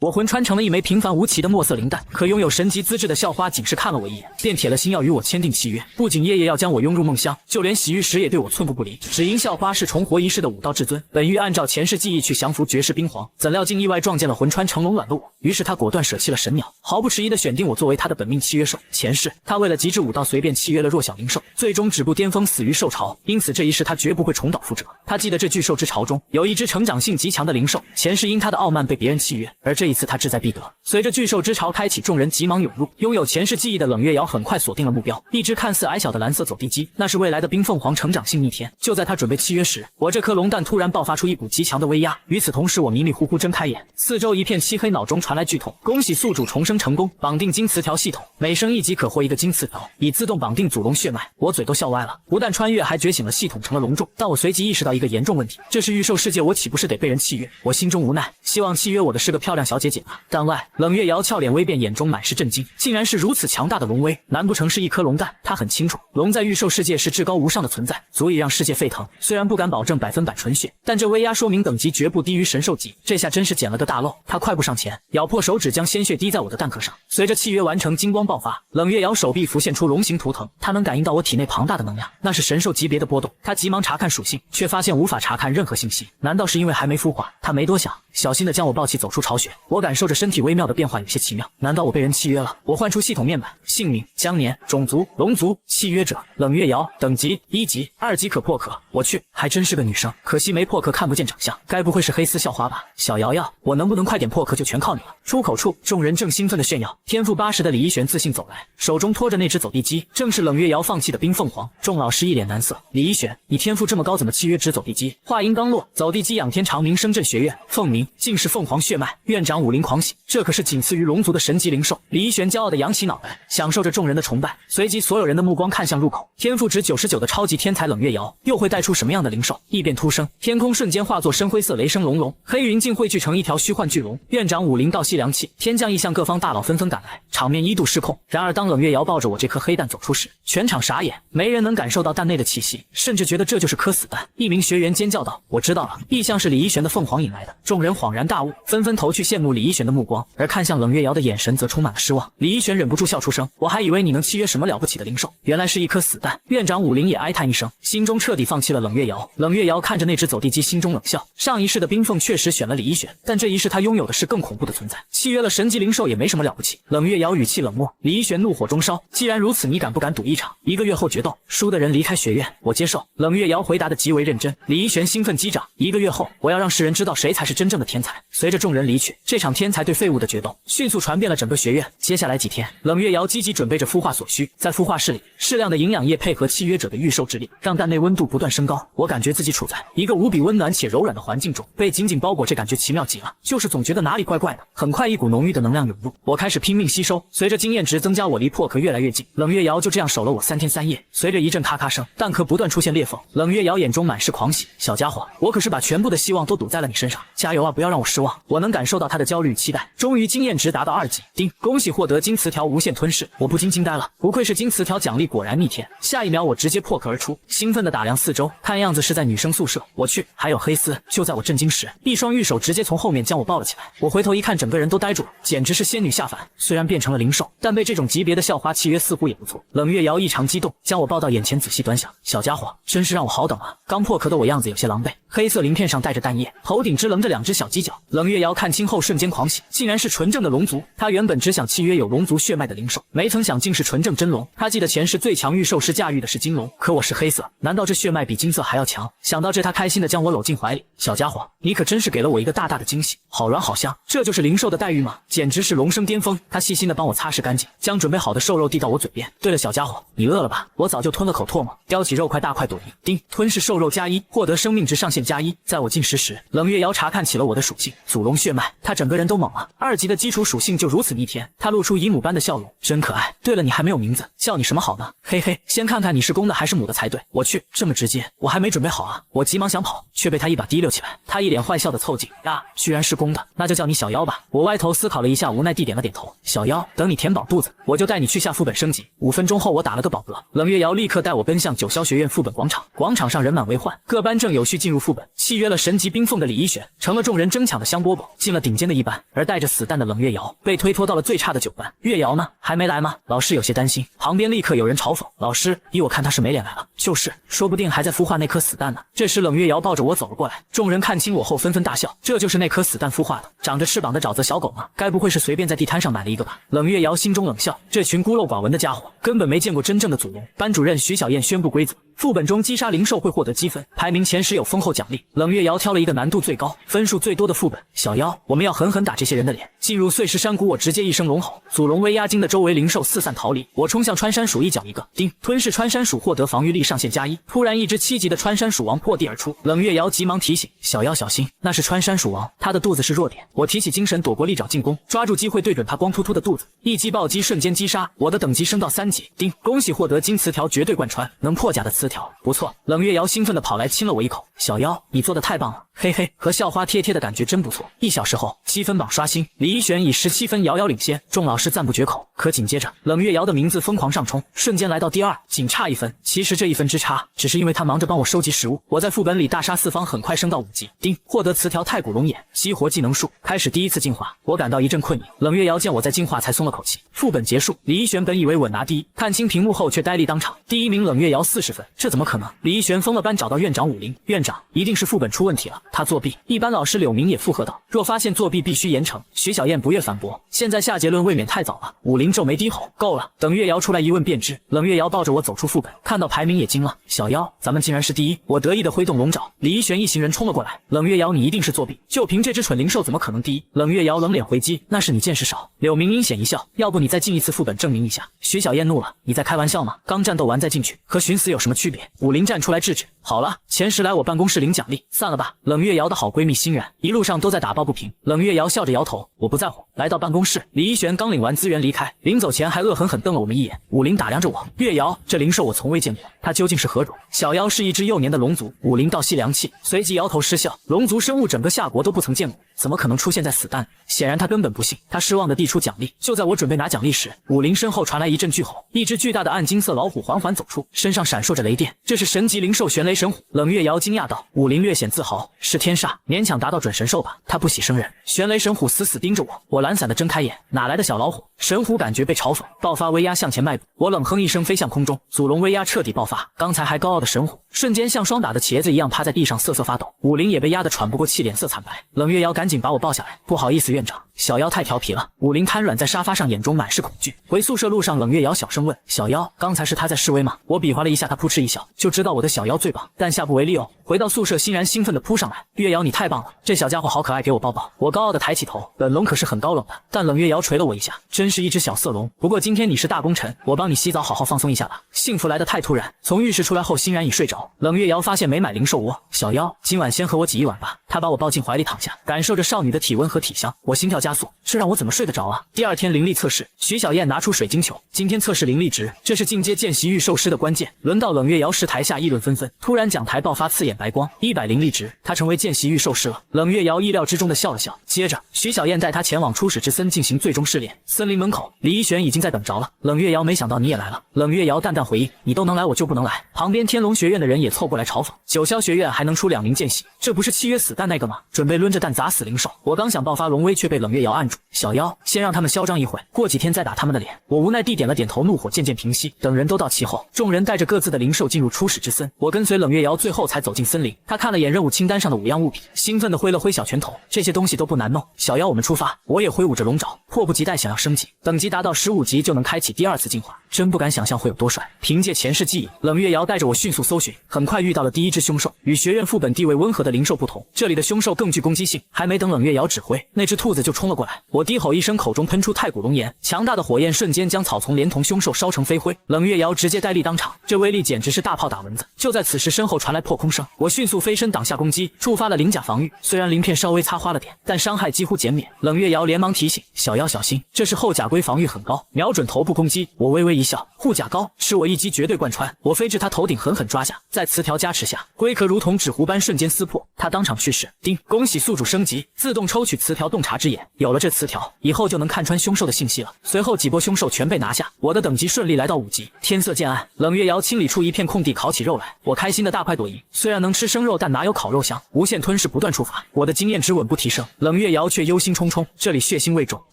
我魂穿成了一枚平凡无奇的墨色灵弹，可拥有神级资质的校花仅是看了我一眼，便铁了心要与我签订契约。不仅夜夜要将我拥入梦乡，就连洗浴时也对我寸步不离。只因校花是重活一世的武道至尊，本欲按照前世记忆去降服绝世冰皇，怎料竟意外撞见了魂穿成龙卵的我。于是他果断舍弃了神鸟，毫不迟疑地选定我作为他的本命契约兽。前世他为了极致武道，随便契约了弱小灵兽，最终止步巅峰，死于兽潮。因此这一世他绝不会重蹈覆辙。他记得这巨兽之巢中有一只成长性极强的灵兽，前世因他的傲慢被别人契约，而这一次他志在必得。随着巨兽之巢开启，众人急忙涌入。拥有前世记忆的冷月瑶很快锁定了目标，一只看似矮小的蓝色走地鸡，那是未来的冰凤凰成长性逆天。就在他准备契约时，我这颗龙蛋突然爆发出一股极强的威压。与此同时，我迷迷糊糊睁开眼，四周一片漆黑，脑中传来剧痛。恭喜宿主重生成功，绑定金磁条系统，每升一级可获一个金磁条，以自动绑定祖龙血脉。我嘴都笑歪了，不但穿越，还觉醒了系统成了龙种。但我随即意识到一个严重问题，这是御兽世界，我岂不是得被人契约？我心中无奈，希望契约我的是个漂亮小姐姐吧。但外，冷月瑶俏脸微变，眼中满是震惊，竟然是如此强大的龙威，难不成是一颗龙蛋？他很清楚，龙在御兽世界是至高无上的存在，足以让世界沸腾。虽然不敢保证100%纯血，但这威压说明等级绝不低于神兽级。这下真是捡了个大漏。他快步上前，咬破手指，将鲜血滴在我的蛋壳上。随着契约完成，金光爆发，冷月瑶手臂浮现出龙形图腾，他能感应到我体内庞大的能量，那是神兽级别的波动。他急忙查看属性，却发现无法查看任何信息。难道是因为还没孵化？他没多想，小心地将我抱起，走出巢穴。我感受着身体微妙的变化，有些奇妙。难道我被人契约了？我唤出系统面板，姓名江年，种族龙族，契约者冷月瑶，等级1级，2级可破壳。我去，还真是个女生，可惜没破壳，看不见长相。该不会是黑丝校花吧？小瑶瑶，我能不能快点破壳就全靠你了。出口处，众人正兴奋地炫耀。天赋80的李一璇自信走来，手中拖着那只走地鸡，正是冷月瑶放弃的冰凤凰。众老师一脸难色，李一璇，你天赋这么高，怎么契约只走地鸡？话音刚落，走地鸡仰天长鸣，声震学院。凤鸣，竟是凤凰血脉，院长武林狂喜，这可是仅次于龙族的神级灵兽。李一璇骄傲地扬起脑袋，享受着众人的崇拜。随即所有人的目光看向入口，天赋值99的超级天才冷月瑶，又会带出什么样的灵兽？异变突生，天空瞬间化作深灰色雷声隆隆，黑云竟汇聚成一条虚幻巨龙。院长武林倒吸凉气，天降异象，各方大佬纷纷赶来，场面一度失控。然而当冷月瑶抱着我这颗黑蛋走出时，全场傻眼，没人能感受到蛋内的气息，甚至觉得这就是颗死蛋。一名学员尖叫道：“我知道了，异象是李一璇的凤凰引来的。”众人恍然大悟，纷纷投去羡慕李一璇的目光，而看向冷月瑶的眼神则充满了失望。李一璇忍不住笑出声：“我还以为你能契约什么了不起的灵兽，原来是一颗死蛋。”院长武林也哀叹一声，心中彻底放弃了冷月瑶。冷月瑶看着那只走地鸡，心中冷笑。上一世的冰凤确实选了李一璇，但这一世他拥有的是更恐怖的存在，契约了神级灵兽也没什么了不起。冷月瑶语气冷漠，李一璇怒火中烧：“既然如此，你敢不敢赌一场？1个月后决斗，输的人离开学院，我接受。”冷月瑶回答的极为认真。李一璇兴奋击掌：“1个月后，我要让世人知道谁才是真正的天才。”随着众人离去，这场天才对废物的决斗迅速传遍了整个学院。接下来几天，冷月瑶积极准备着孵化所需，在孵化室里，适量的营养液配合契约者的御兽之力，让蛋内温度不断升高。我感觉自己处在一个无比温暖且柔软的环境中，被紧紧包裹，这感觉奇妙极了，就是总觉得哪里怪怪的。很快，一股浓郁的能量涌入，我开始拼命吸收。随着经验值增加，我离破壳越来越近。冷月瑶就这样守了我3天3夜。随着一阵咔咔声，蛋壳不断出现裂缝，冷月瑶眼中满是狂喜：“小家伙，我可是把全部的希望都赌在了你身上，加油啊，不要让我失望。”我能感受到他的焦虑与期待。终于经验值达到2级，叮！恭喜获得金磁条无限吞噬。我不禁惊呆了，不愧是金磁条奖励，果然逆天。下一秒我直接破壳而出，兴奋地打量四周，看样子是在女生宿舍。我去，还有黑丝！就在我震惊时，一双玉手直接从后面将我抱了起来。我回头一看，整个人都呆住了，简直是仙女下凡。虽然变成了灵兽，但被这种级别的校花契约似乎也不错。冷月瑶异常激动，将我抱到眼前仔细端详。小家伙，真是让我好等啊！刚破壳的我样子有些狼狈，黑色鳞片上带着蛋液，头顶支棱着2只小犄角。冷月瑶看清后瞬间狂喜，竟然是纯正的龙族。他原本只想契约有龙族血脉的灵兽，没曾想竟是纯正真龙。他记得前世最强御兽师驾驭的是金龙，可我是黑色，难道这血脉比金色还要强？想到这，他开心地将我搂进怀里。小家伙，你可真是给了我一个大大的惊喜，好软好香，这就是灵兽的待遇吗？简直是龙生巅峰。他细心地帮我擦拭干净，将准备好的瘦肉递到我嘴边。对了，小家伙，你饿了吧？我早就吞了口唾沫，叼起肉块大快朵颐。叮，吞噬瘦肉+1，获得生命值上限+1。在我进食时，冷月瑶查看起了我的属性，祖龙血脉。他整个人都懵了，2级的基础属性就如此逆天。他露出姨母般的笑容，真可爱。对了，你还没有名字，叫你什么好呢？嘿嘿，先看看你是公的还是母的才对。我去，这么直接，我还没准备好啊！我急忙想跑，却被他一把提溜起来。他一脸坏笑的凑近，呀，居然是公的，那就叫你小妖吧。我歪头思考了一下，无奈地点了点头。小妖，等你填饱肚子，我就带你去下副本升级。5分钟后，我打了个饱嗝。冷月瑶立刻带我奔向九霄学院副本广场，广场上人满为患，各班正有序进入副本。契约了神级冰凤的李一璇，成了众人人争抢的香饽饽进了顶尖的一班，而带着死蛋的冷月瑶被推脱到了最差的9班。月瑶呢？还没来吗？老师有些担心。旁边立刻有人嘲讽：“老师，依我看他是没脸来了。”就是，说不定还在孵化那颗死蛋呢。这时冷月瑶抱着我走了过来，众人看清我后纷纷大笑，这就是那颗死蛋孵化的，长着翅膀的沼泽小狗吗？该不会是随便在地摊上买了一个吧？冷月瑶心中冷笑，这群孤陋寡闻的家伙根本没见过真正的祖龙。班主任徐小燕宣布规则：副本中击杀灵兽会获得积分，排名前10有丰厚奖励。冷月瑶挑了一个难度最高、分数最多的副本。小妖，我们要狠狠打这些人的脸。进入碎石山谷，我直接一声龙吼，祖龙威压惊的周围灵兽四散逃离。我冲向穿山鼠，一脚一个，叮！吞噬穿山鼠获得防御力上限+1。突然，一只7级的穿山鼠王破地而出，冷月瑶急忙提醒小妖小心，那是穿山鼠王，他的肚子是弱点。我提起精神，躲过利爪进攻，抓住机会对准他光秃秃的肚子，一击暴击瞬间击杀。我的等级升到3级，叮！恭喜获得金词条绝对贯穿，能破甲的词条，不错。冷月瑶兴奋地跑来亲了我一口，小妖，你做的太棒了，嘿嘿，和校花贴贴的感觉真不错。1小时后，积分榜刷新，李一璇以17分遥遥领先，众老师赞不绝口。可紧接着，冷月瑶的名字疯狂上冲，瞬间来到第2，仅差1分。其实这1分之差，只是因为他忙着帮我收集食物。我在副本里大杀四方，很快升到5级，叮！获得词条太古龙眼，激活技能树，开始第1次进化。我感到一阵困意，冷月瑶见我在进化，才松了口气。副本结束，李一璇本以为稳拿第1，看清屏幕后却呆立当场。第1名冷月瑶40分，这怎么可能？李一璇封了班，找到院长武林，院长，一定是副本出问题了，他作弊。一班老师柳明也附和道，若发现作弊必须严惩。徐小燕不悦反驳，现在下结论未免太早了。武林皱眉低吼，够了，等月瑶出来一问便知。冷月瑶抱着我走出副本，看到排名也惊了，小妖，咱们竟然是第1。我得意的挥动龙爪，李一璇一行人冲了过来，冷月瑶你一定是作弊，就凭这只蠢灵兽怎么可能第1？冷月瑶冷脸回击，那是你见识少。柳明阴险一笑，要不你再进一次副本证明一下。徐小燕怒了，你在开玩笑吗？刚战斗完再进去，和寻死有什么区别？武林站出来制止。好了，前10来我办公室领奖励，散了吧。冷月瑶的好闺蜜欣然一路上都在打抱不平，冷月瑶笑着摇头，我不在乎。来到办公室，李一璇刚领完资源离开，临走前还恶狠狠瞪了我们一眼。武林打量着我，月瑶，这灵兽我从未见过，它究竟是何种？小妖是一只幼年的龙族。武林倒吸凉气，随即摇头失笑，龙族生物整个夏国都不曾见过，怎么可能出现在死蛋里？显然他根本不信，他失望地递出奖励。就在我准备拿奖励时，武林身后传来一阵巨吼，一只巨大的暗金色老虎缓缓走出，身上闪烁着雷电，这是神级灵兽玄雷神虎。冷月瑶惊讶道，武林略显自豪，是天煞，勉强达到准神兽吧，他不喜生人。玄雷神虎死死盯着我，我懒散地睁开眼，哪来的小老虎？神虎感觉被嘲讽，爆发威压向前迈步，我冷哼一声飞向空中，祖龙威压彻底爆发，刚才还高傲的神虎瞬间像双打的茄子一样趴在地上瑟瑟发抖，武林也被压得喘不过气，脸色惨白。冷月瑶赶紧把我抱下来，不好意思院长，小妖太调皮了。武林瘫软在沙发上，眼中满是恐惧。回宿舍路上，冷月瑶小声问小妖，刚才是他在示威吗？我比划了一下，他扑哧一笑，就知道我的小妖最棒，但下不为例哦。回到宿舍，欣然兴奋地扑上来，月瑶你太棒了，这小家伙好可爱，给我抱抱。我高傲地抬起头，本龙可是很高冷的，但冷月瑶捶了我一下，真是一只小色龙。不过今天你是大功臣，我帮你洗澡，好好放松一下吧。幸福来得太突然，从浴室出来后，欣然已睡着。冷月瑶发现没买灵兽窝，小妖，今晚先和我挤一碗吧。她把我抱进怀里躺下，感受着少女的体温和体香，我心跳加速，这让我怎么睡得着啊？第2天灵力测试，徐小燕拿出水晶球，今天测试灵力值，这是进阶见习御兽师的关键。轮到冷月瑶时，台下议论纷纷，突然讲台爆发刺眼白光，100灵力值，她成为见习御兽师了。冷月瑶意料之中的笑了笑，接着徐小燕带她前往初始之森进行最终试炼。森林门口，李一璇已经在等着了。冷月瑶没想到你也来了。冷月瑶淡淡回应，你都能来，我就不能来。旁边天龙学院的人也凑过来嘲讽，九霄学院还能出2名见习，这不是契约死蛋那个吗？准备抡着蛋砸死灵兽。我刚想爆发龙威，却被冷月瑶按住。小妖，先让他们嚣张一会，过几天再打他们的脸。我无奈地点了点头，怒火渐渐平息。等人都到齐后，众人带着各自的灵兽进入初始之森，我跟随冷月瑶最后才走进森林。他看了眼任务清单上的5样物品，兴奋地挥了挥小拳头，这些东西都不难弄。小妖，我们出发。我也挥舞着龙爪，迫不及待想要升级，等级达到15级就能开启第2次进化，真不敢想象会有多帅。凭借前世记忆，冷月瑶带着我迅速搜寻，很快遇到了第1只凶兽。与学院副本地位温和的灵兽不同，这里的凶兽更具攻击性。还没等冷月瑶指挥，那只兔子就冲了过来。我低吼一声，口中喷出太古龙炎，强大的火焰瞬间将草丛连同凶兽烧成飞灰。冷月瑶直接呆立当场，这威力简直是大炮打蚊子。就在此时，身后传来破空声，我迅速飞身挡下攻击，触发了灵甲防御。虽然鳞片稍微擦花了点，但伤害几乎减免。冷月瑶连忙提醒小妖小心，这是后甲龟，防御很高，瞄准头部攻击。我微微一笑，护甲高，是我一击绝对贯穿。我飞至他头顶，狠狠抓下，在词条加持下，龟壳如同纸糊般瞬间撕破，他当场去世。叮，恭喜宿主升级，自动抽取词条洞察之眼，有了这词条，以后就能看穿凶兽的信息了。随后几波凶兽全被拿下，我的等级顺利来到5级。天色渐暗，冷月瑶清理出一片空地，烤起肉来，我开心的大快朵颐。虽然能吃生肉，但哪有烤肉香？无限吞噬不断触发，我的经验值稳步提升。冷月瑶却忧心忡忡，这里血腥味重，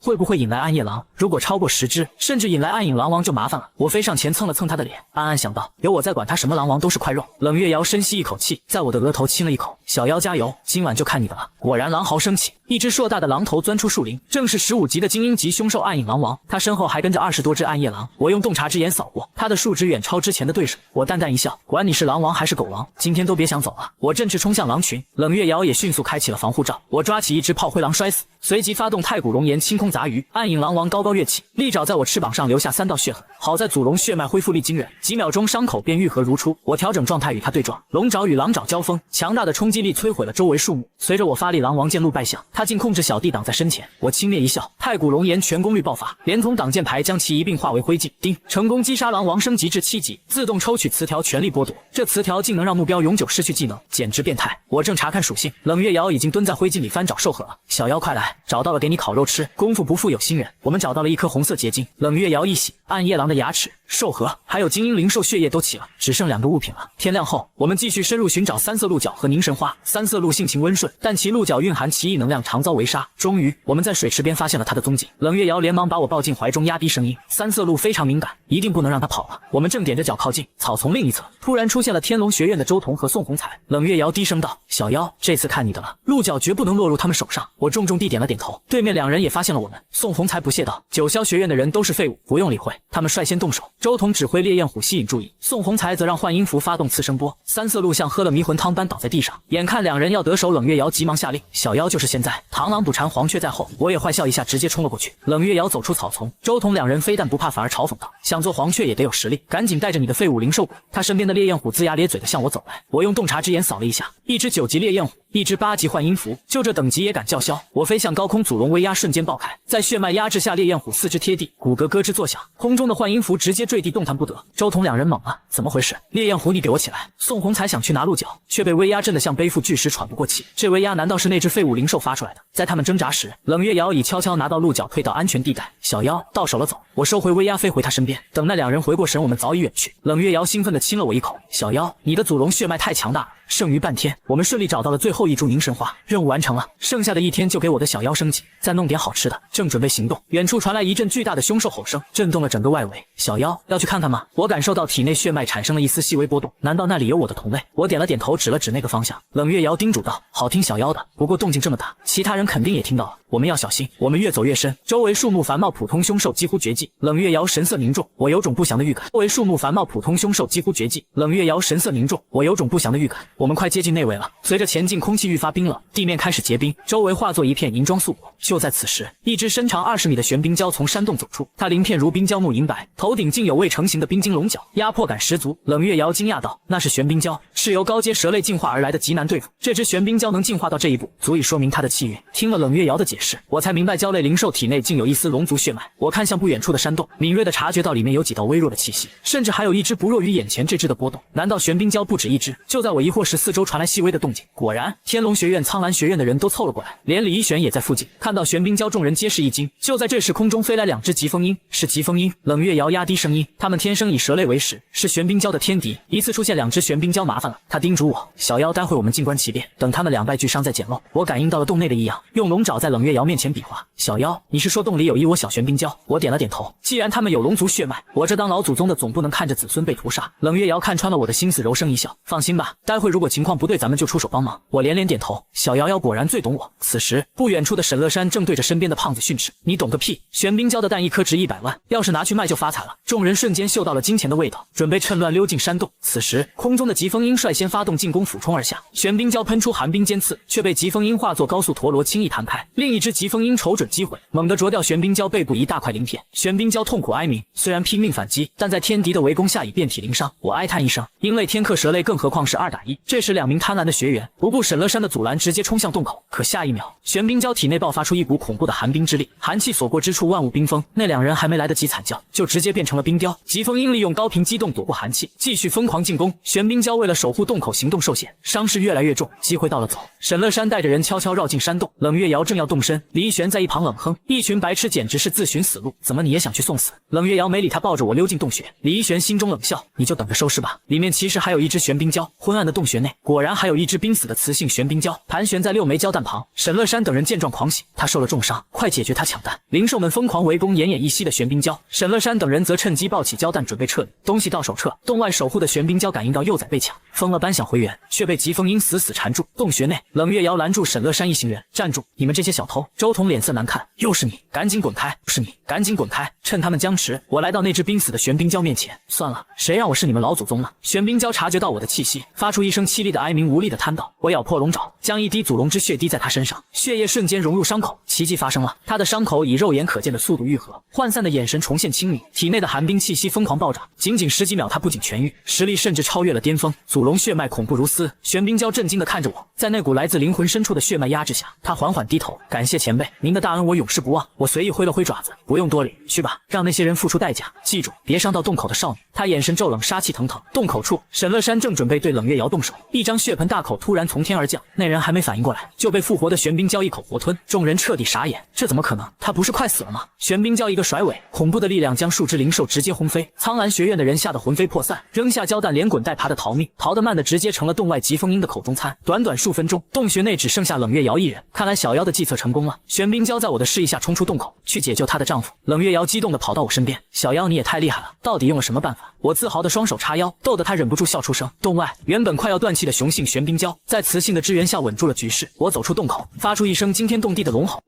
会不会引来暗夜狼？如果超过10只，甚至引来暗影狼王就麻烦了。我飞上前蹭了蹭他的脸，暗暗想到，有我在，管他什么狼王都是块肉。冷月瑶深吸一口气，在我的额头亲了一口，小妖加油，今晚就看你的了。果然狼嚎升起，一只硕大的狼头钻出树林，正是15级的精英级凶兽暗影狼王，他身后还跟着20多只暗夜狼。我用洞察之眼扫过，他的数值远超之前的对手。我淡淡一笑，管你是狼王还是狗王，今天都别想走了。我振翅冲向狼群，冷月瑶也迅速开启了防护罩，我抓起一只炮灰狼摔死，随即发动太古龙炎清空杂鱼。暗影狼王高高跃起，利爪在我翅膀上留下3道血痕，好在祖龙血脉恢复力惊人，几秒钟伤口便愈合如初。我调整状态与他对撞，龙爪与狼爪交锋，强大的冲击力摧毁了周围树木。随着我发力，狼王剑路败响，他竟控制小弟挡在身前。我轻蔑一笑，太古龙炎全功率爆发，连同挡箭牌将其一并化为灰烬。叮，成功击杀狼王，升级至7级，自动抽取词条，全力剥夺。这词条竟能让目标永久失去技能，简直变态。我正查看属性，冷月瑶已经蹲在灰烬里翻找兽核了。小妖快来，找到了给你烤肉吃，功夫不负有心人。我们找到了一颗红色结晶，冷月瑶一喜，暗夜狼的牙齿、兽核还有精英灵兽血液都齐了，只剩2个物品了。天亮后，我们继续深入寻找3色鹿角和凝神花。3色鹿性情温顺，但其鹿角蕴含奇异能量，常遭围杀。终于，我们在水池边发现了它的踪迹。冷月瑶连忙把我抱进怀中，压低声音：3色鹿非常敏感，一定不能让它跑了。我们正踮着脚靠近，草丛另一侧突然出现了天龙学院的周彤和宋红彩。冷月瑶低声道：小妖，这次看你的了，鹿角绝不能落入他们手上。我重重地点了点头。对面2人也发现了我们。宋红才不屑道：九霄学院的人都是废物，不用理会。他们率先动手，周彤指挥烈焰虎吸引注意，宋红才则让幻音符发动次声波。3色鹿像喝了迷魂汤般倒在地上，眼看2人要得手，冷月瑶急忙下令：小妖就是现在，螳螂捕蝉，黄雀在后。我也坏笑一下，直接冲了过去。冷月瑶走出草丛，周彤2人非但不怕，反而嘲讽道：想做黄雀也得有实力，赶紧带着你的废物灵兽滚。他身边的烈焰虎龇牙咧嘴的向我走来，我用洞察之眼扫了一下，一只9级烈焰虎，一只8级幻音符，就这等级也敢叫嚣？我飞向高空，祖龙威压瞬间爆开，在血脉压制下，烈焰虎4肢贴地，骨骼咯吱作响，空中的幻音符直接坠地，动弹不得。周彤2人懵了，怎么回事？烈焰虎，你给我起来！宋红才想去拿鹿角，却被威压震得像背负巨石，喘不过气。这威压难道是那只废物灵兽发出来的？在他们挣扎时，冷月瑶已悄悄拿到鹿角，退到安全地带。小妖，到手了，走！我收回威压，飞回他身边。等那2人回过神，我们早已远去。冷月瑶兴奋地亲了我一口：小妖，你的祖龙血脉太强大了。剩余半天，我们顺利找到了最后一株凝神花，任务完成了。剩下的1天就给我的小妖升级，再弄点好吃的。正准备行动，远处传来一阵巨大的凶兽吼声，震动了整个外围。小妖，要去看看吗？我感受到体内血脉产生了一丝细微波动，难道那里有我的同类？我点了点头，指了指那个方向。冷月瑶叮嘱道：好听小妖的，不过动静这么大，其他人肯定也听到了，我们要小心。我们越走越深，周围树木繁茂，普通凶兽几乎绝迹。冷月瑶神色凝重，我有种不祥的预感。周围树木繁茂，普通凶兽几乎绝迹。冷月瑶神色凝重，我有种不祥的预感。我们快接近内围了。随着前进，空气愈发冰冷，地面开始结冰，周围化作一片银装素裹。就在此时，一只身长20米的玄冰蛟从山洞走出，它鳞片如冰胶木银白，头顶竟有未成型的冰晶龙角，压迫感十足。冷月瑶惊讶道：那是玄冰蛟，是由高阶蛇类进化而来的，极难对付。这只玄冰蛟能进化到这一步，足以说明它的气运。听了冷月瑶的解释，我才明白蛟类灵兽体内竟有一丝龙族血脉。我看向不远处的山洞，敏锐地察觉到里面有几道微弱的气息，甚至还有一只不弱于眼前这只的波动。难道玄冰蛟不止一只？就在我疑惑时，4周传来细微的动静。果然，天龙学院、苍蓝学院的人都凑了过来，连李一玄也在附近。看到玄冰蛟，众人皆是一惊。就在这时，空中飞来2只疾风鹰，是疾风鹰。冷月瑶压低声音：他们天生以蛇类为食，是玄冰蛟的天敌。一次出现2只玄冰蛟，麻烦了。他叮嘱我：小妖，待会我们静观其变，等他们两败俱伤再捡漏。我感应到了洞内的异样，用龙爪在冷月瑶面前比划：小妖，你是说洞里有一窝小玄冰蛟？我点了点头。既然他们有龙族血脉，我这当老祖宗的总不能看着子孙被屠杀。冷月瑶看穿了我的心思，柔声一笑：放心吧，待会如果情况不对，咱们就出手帮忙。我连连点头。小瑶瑶果然最懂我。此时，不远处的沈乐山正对着身边的胖子训斥：你懂个屁！玄冰蛟的蛋一颗值100万，要是拿去卖就发财了。众人瞬间嗅到了金钱的味道，准备趁乱溜进山洞。此时，空中的疾风鹰率先发动进攻，俯冲而下。玄冰蛟喷出寒冰尖刺，却被疾风鹰化作高速陀螺轻易弹开。另一只疾风鹰瞅准机会，猛地啄掉玄冰蛟背部一大块鳞片。玄冰蛟痛苦哀鸣，虽然拼命反击，但在天敌的围攻下已遍体鳞伤。我哀叹一声，鹰类天克蛇类，更何况是2打1。这时2名贪婪的学员不顾沈乐山的阻拦，直接冲向洞口。可下一秒，玄冰蛟体内爆发出一股恐怖的寒冰之力，寒气所过之处万物冰封。那2人还没来得及惨叫，就直接变成了冰雕。疾风鹰利用高频机动躲过寒气，继续疯狂进攻。玄冰蛟为了守护洞口行动受限，伤势越来越重，机会到了走。沈乐山带着人悄悄绕进山洞，冷月瑶正要动身，李一玄在一旁冷哼：“一群白痴，简直是自寻死路，怎么你也想去送死？”冷月瑶没理他，抱着我溜进洞穴。李一玄心中冷笑：“你就等着收尸吧。”里面其实还有一只玄冰蛟。昏暗的洞穴内，果然还有一只冰死的雌性玄冰蛟，盘旋在6枚蛟蛋旁。沈乐山等人见状狂喜，他受了重伤，快解决他抢蛋！灵兽们疯狂围攻奄奄一息的玄冰蛟，沈乐山等人则趁机抱起蛟蛋准备撤离。东西到手撤，洞外守护的玄冰蛟感应到幼崽被抢，疯了般想回原，却被疾风鹰死死缠住。洞穴内，冷月瑶拦住沈乐山一行人：“站住！你们这些小偷！”周彤脸色难看：“又是你，赶紧滚开！不是你，赶紧滚开！”趁他们僵持，我来到那只濒死的玄冰蛟面前。算了，谁让我是你们老祖宗呢？玄冰蛟察觉到我的气息，发出一声凄厉的哀鸣，无力的瘫倒。我咬破龙爪，将一滴祖龙之血滴在他身上，血液瞬间融入伤口，奇迹发生了，他的伤口以肉眼可见的速度愈合，涣散的眼神重现清明，体内的寒冰气息疯狂暴涨。仅仅10几秒，他不仅痊愈，实力甚至超越了巅峰。祖龙血脉恐怖如斯，玄冰蛟震惊地看着我，在那股来自灵魂深处的血脉压制下，他缓缓低头：“感谢前辈，您的大恩我永世不忘。”我随意挥了挥爪子：“不用多礼，去吧，让那些人付出代价，记住，别伤到洞口的少女。”他眼神骤冷，杀气腾腾。洞口处，沈乐山正准备对冷月瑶动手，一张血盆大口突然从天而降，那人还没反应过来，就被复活的玄冰蛟一口活吞。众人彻底傻眼，这怎么可能？他不是快死了吗？玄冰蛟一个甩尾，恐怖的力量将数只灵兽直接轰飞。苍蓝学院的人吓得魂飞魄散，扔下蛟蛋连滚带爬的逃命，逃得慢的直接成了洞外疾风鹰的口中餐。短短数分钟，洞穴内只剩下冷月瑶一人。看来小妖的计策成功了。玄冰蛟在我的示意下冲出洞口，去解救她的丈夫。冷月瑶激动地跑到我身边：“小妖，你也太厉害了，到底用了什么办法？”我自豪的双手叉腰，逗得她忍不住笑出声。洞外，原本快要断气的雄性玄冰蛟，在雌性的支援下稳住了局势。我走出洞口，发出一声惊天动地的龙吼。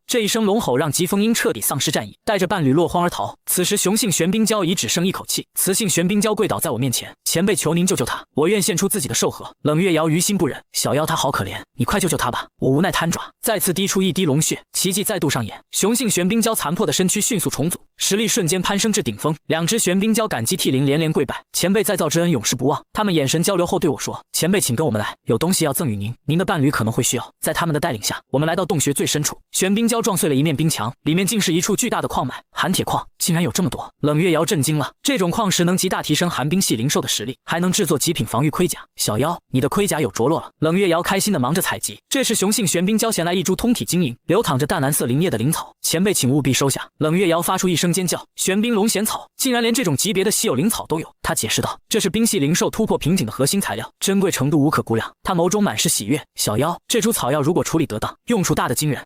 这一声龙吼让疾风鹰彻底丧失战意，带着伴侣落荒而逃。此时雄性玄冰蛟已只剩一口气，雌性玄冰蛟跪倒在我面前：“前辈，求您救救他！”我愿献出自己的寿核。冷月瑶于心不忍：“小妖他好可怜，你快救救他吧！”我无奈摊爪，再次滴出一滴龙血，奇迹再度上演。雄性玄冰蛟残破的身躯迅速重组，实力瞬间攀升至顶峰。2只玄冰蛟感激涕零，连连跪拜：“前辈再造之恩永世不忘。”他们眼神交流后对我说：“前辈请跟我们来，有东西要赠予您，您的伴侣可能会需要。”在他们的带领下，我们来到洞穴最深处，玄冰蛟撞碎了一面冰墙，里面竟是一处巨大的矿脉，寒铁矿，竟然有这么多。冷月瑶震惊了，这种矿石能极大提升寒冰系灵兽的实力，还能制作极品防御盔甲。小妖，你的盔甲有着落了。冷月瑶开心的忙着采集，这是雄性玄冰蛟衔来一株通体晶莹、流淌着淡蓝色灵液的灵草，前辈请务必收下。冷月瑶发出一声尖叫，玄冰龙涎草竟然连这种级别的稀有灵草都有。他解释道：“这是冰系灵兽突破瓶颈的核心材料，珍贵程度无可估量。”他眸中满是喜悦。小妖，这株草药如果处理得当，用处大的惊人。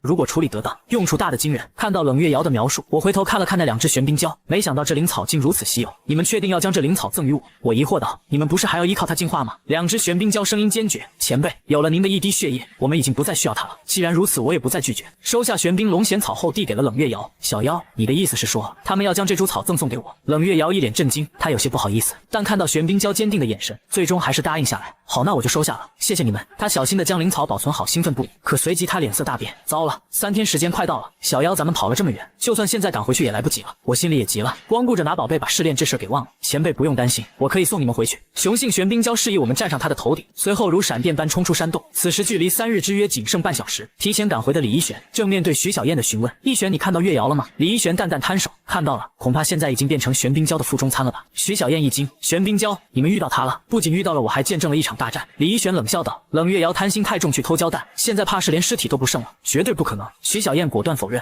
看到冷月瑶的描述，我回头看了看那2只玄冰蛟，没想到这灵草竟如此稀有。你们确定要将这灵草赠予我？我疑惑道。你们不是还要依靠它进化吗？2只玄冰蛟声音坚决：“前辈，有了您的一滴血液，我们已经不再需要它了。既然如此，我也不再拒绝。”收下玄冰龙涎草后，递给了冷月瑶。小妖，你的意思是说，他们要将这株草赠送给我？冷月瑶一脸震惊，她有些不好意思，但看到玄冰蛟坚定的眼神，最终还是答应下来。好，那我就收下了，谢谢你们。他小心地将灵草保存好，兴奋不已。可随即他脸色大变，糟了，3天时间快到了，小妖咱们跑了这么远，就算现在赶回去也来不及了。我心里也急了，光顾着拿宝贝把试炼这事给忘了。前辈不用担心，我可以送你们回去。雄性玄冰蛟示意我们站上他的头顶，随后如闪电般冲出山洞。此时距离3日之约仅剩半小时，提前赶回的李一玄正面对徐小燕的询问：“一玄，你看到月瑶了吗？”李一玄淡淡摊手：“看到了，恐怕现在已经变成玄冰蛟的腹中餐了吧？”徐小燕一惊：“玄冰蛟，你们遇到他了？不仅遇到了我，还见证了一场大战。”李一玄冷笑道：“冷月瑶贪心太重去偷蛟蛋，现在怕是连尸体都不剩了，绝对不可能。”徐小燕果断否认。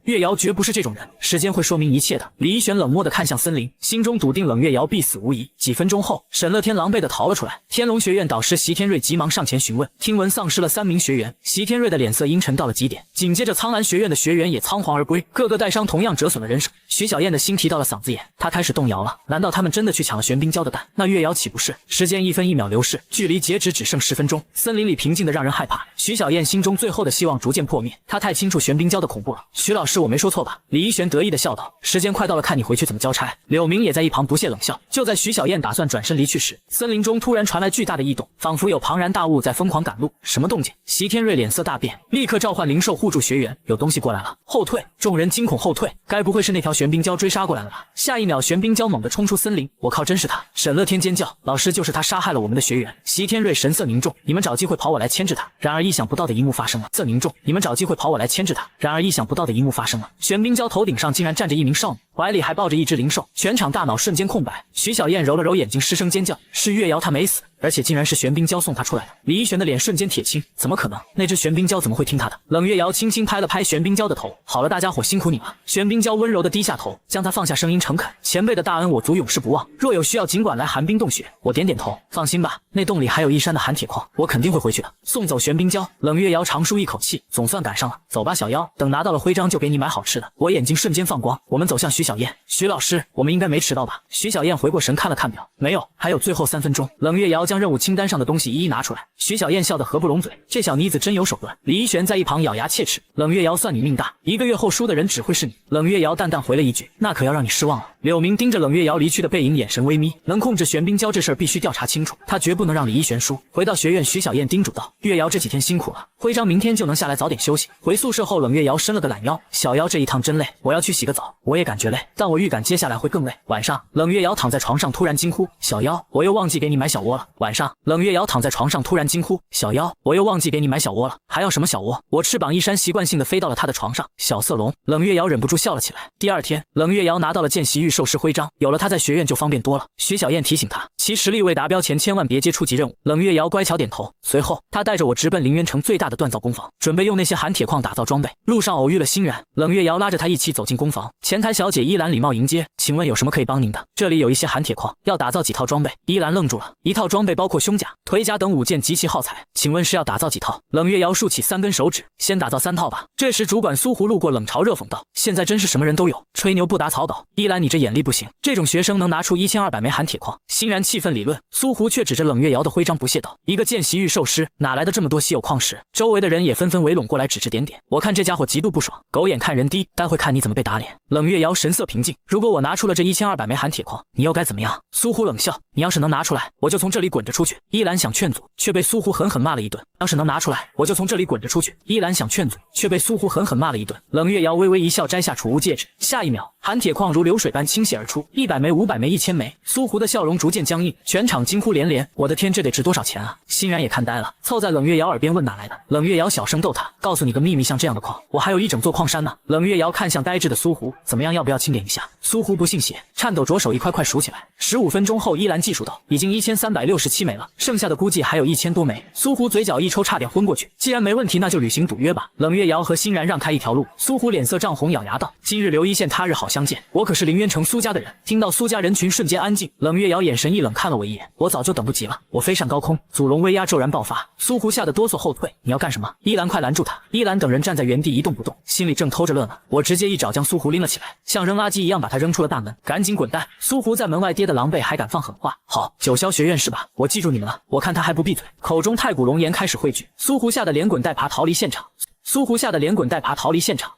月瑶绝不是这种人，时间会说明一切的。李一玄冷漠地看向森林，心中笃定冷月瑶必死无疑。几分钟后，沈乐天狼狈地逃了出来。天龙学院导师席天瑞急忙上前询问，听闻丧失了3名学员。席天瑞的脸色阴沉到了极点，紧接着苍蓝学院的学员也仓皇而归，个个带伤，同样折损了人生。徐小燕的心提到了嗓子眼，她开始动摇了。难道他们真的去抢了玄冰蛟的蛋？那月瑶岂不是？时间1分1秒流逝，距离截止只剩10分钟。森林里平静的让人害怕，徐小燕心中最后的希望逐渐破灭。她太清楚玄冰蛟的恐怖了。徐老师，我没说错吧？李一玄得意地笑道。时间快到了，看你回去怎么交差。柳明也在一旁不屑冷笑。就在徐小燕打算转身离去时，森林中突然传来巨大的异动，仿佛有庞然大物在疯狂赶路。什么动静？席天瑞脸色大变，立刻召唤灵兽护住学员，有东西过来了。后退！众人惊恐后退。退，该不会是那条玄冰蛟追杀过来了吧？下一秒，玄冰蛟猛地冲出森林，我靠，真是他！沈乐天尖叫，老师，就是他杀害了我们的学员。席天瑞神色凝重，你们找机会跑我来牵制他。然而意想不到的一幕发生了，色凝重，你们找机会跑我来牵制他。然而意想不到的一幕发生了，玄冰蛟头顶上竟然站着一名少女，怀里还抱着一只灵兽，全场大脑瞬间空白。徐小燕揉了揉眼睛，失声尖叫，是月瑶，她没死。而且竟然是玄冰蛟送他出来的。李一璇的脸瞬间铁青，怎么可能？那只玄冰蛟怎么会听他的？冷月瑶轻轻拍了拍玄冰蛟的头，好了，大家伙辛苦你了。玄冰蛟温柔地低下头，将他放下，声音诚恳：前辈的大恩我族永世不忘，若有需要尽管来寒冰洞穴。我点点头，放心吧，那洞里还有一山的寒铁矿，我肯定会回去的。送走玄冰蛟，冷月瑶长舒一口气，总算赶上了。走吧，小妖，等拿到了徽章就给你买好吃的。我眼睛瞬间放光，我们走向徐小燕。徐老师，我们应该没迟到吧？徐小燕回过神看了看表，没有，还有最后3分钟。冷月瑶将任务清单上的东西一一拿出来。徐小燕笑得合不拢嘴，这小妮子真有手段。李一璇在一旁咬牙切齿，冷月瑶算你命大，1个月后输的人只会是你。冷月瑶淡淡回了一句，那可要让你失望了。柳明盯着冷月瑶离去的背影，眼神微眯，能控制玄冰蛟这事儿必须调查清楚，他绝不能让李一璇输。回到学院，徐小燕叮嘱道，月瑶这几天辛苦了，徽章明天就能下来早点休息。回宿舍后，冷月瑶伸了个懒腰，小妖这一趟真累，我要去洗个澡。我也感觉累，但我预感接下来会更累。晚上，冷月瑶躺在床上突然惊呼，小妖，我又忘记给你买小窝了。晚上，冷月瑶躺在床上突然惊呼，小妖，我又忘记给你买小窝了。还要什么小窝？我翅膀一扇，习惯性的飞到了他的床上。小色龙，冷月瑶忍不住笑了起来。第二天，冷月瑶拿到了见习御兽师徽章，有了他在学院就方便多了。徐小燕提醒他，其实力未达标前千万别接初级任务。冷月瑶乖巧点头。随后，他带着我直奔凌渊城最大的锻造工坊，准备用那些寒铁矿打造装备。路上偶遇了欣然，冷月瑶拉着他一起走进工坊。前台小姐依兰礼貌迎接，请问有什么可以帮您的？这里有一些寒铁矿，要打造几套装备。依兰愣住了，一套装备包括胸甲、腿甲等5件极其耗材，请问是要打造几套？冷月瑶竖起3根手指，先打造3套吧。这时主管苏湖路过，冷嘲热讽道，现在真是什么人都有，吹牛不打草稿。依兰你这眼力不行，这种学生能拿出1200枚寒铁矿。欣然气愤理论，苏湖却指着冷月瑶的徽章不屑道，一个见习御兽师哪来的这么多稀有矿石？周围的人也纷纷围拢过来指指点点，我看这家伙极度不爽，狗眼看人低，待会看你怎么被打脸。冷月瑶神色平静，如果我拿出了这1200枚寒铁矿，你又该怎么样？苏湖冷笑，你要是能拿出来，我就从这里滚着出去。依兰想劝阻，却被苏湖狠狠骂了一顿。要是能拿出来，我就从这里滚着出去。依兰想劝阻，却被苏湖狠狠骂了一顿。冷月瑶微微一笑，摘下储物戒指，下一秒，寒铁矿如流水般倾泻而出，100枚、500枚、1000枚。苏湖的笑容逐渐僵硬，全场惊呼连连。我的天，这得值多少钱啊？欣然也看呆了，凑在冷月瑶耳边问哪来的。冷月瑶小声逗他，告诉你个秘密，像这样的矿，我还有一整座矿山呢。冷月瑶看向呆滞的苏湖，怎么样，要不要清点一下？苏湖不信邪，颤抖着手一块块数起来。15分钟后，依兰计数道，已经1367枚了，剩下的估计还有1000多枚。苏湖嘴角一抽，差点昏过去。既然没问题，那就履行赌约吧。冷月瑶和欣然让开一条路。苏湖脸色涨红，咬牙道，今日留一线，他日好相见。我可是凌渊城苏家的人。听到苏家人群瞬间安静，冷月瑶眼神一冷，看了我一眼，我早就等不及了。我飞上高空，祖龙威压骤然爆发。苏湖吓得哆嗦后退，你要干什么？依兰快拦住他！依兰等人站在原地一动不动，心里正偷着乐呢。我直接一爪将苏湖拎了起来，像扔垃圾一样把他扔出了大门，赶紧滚蛋！苏湖在门外跌得狼狈，还敢放狠话。好，九霄学院是吧？我记住你们了。我看他还不闭嘴，口中太古龙言开始汇聚。苏湖吓得连滚带爬逃离现场。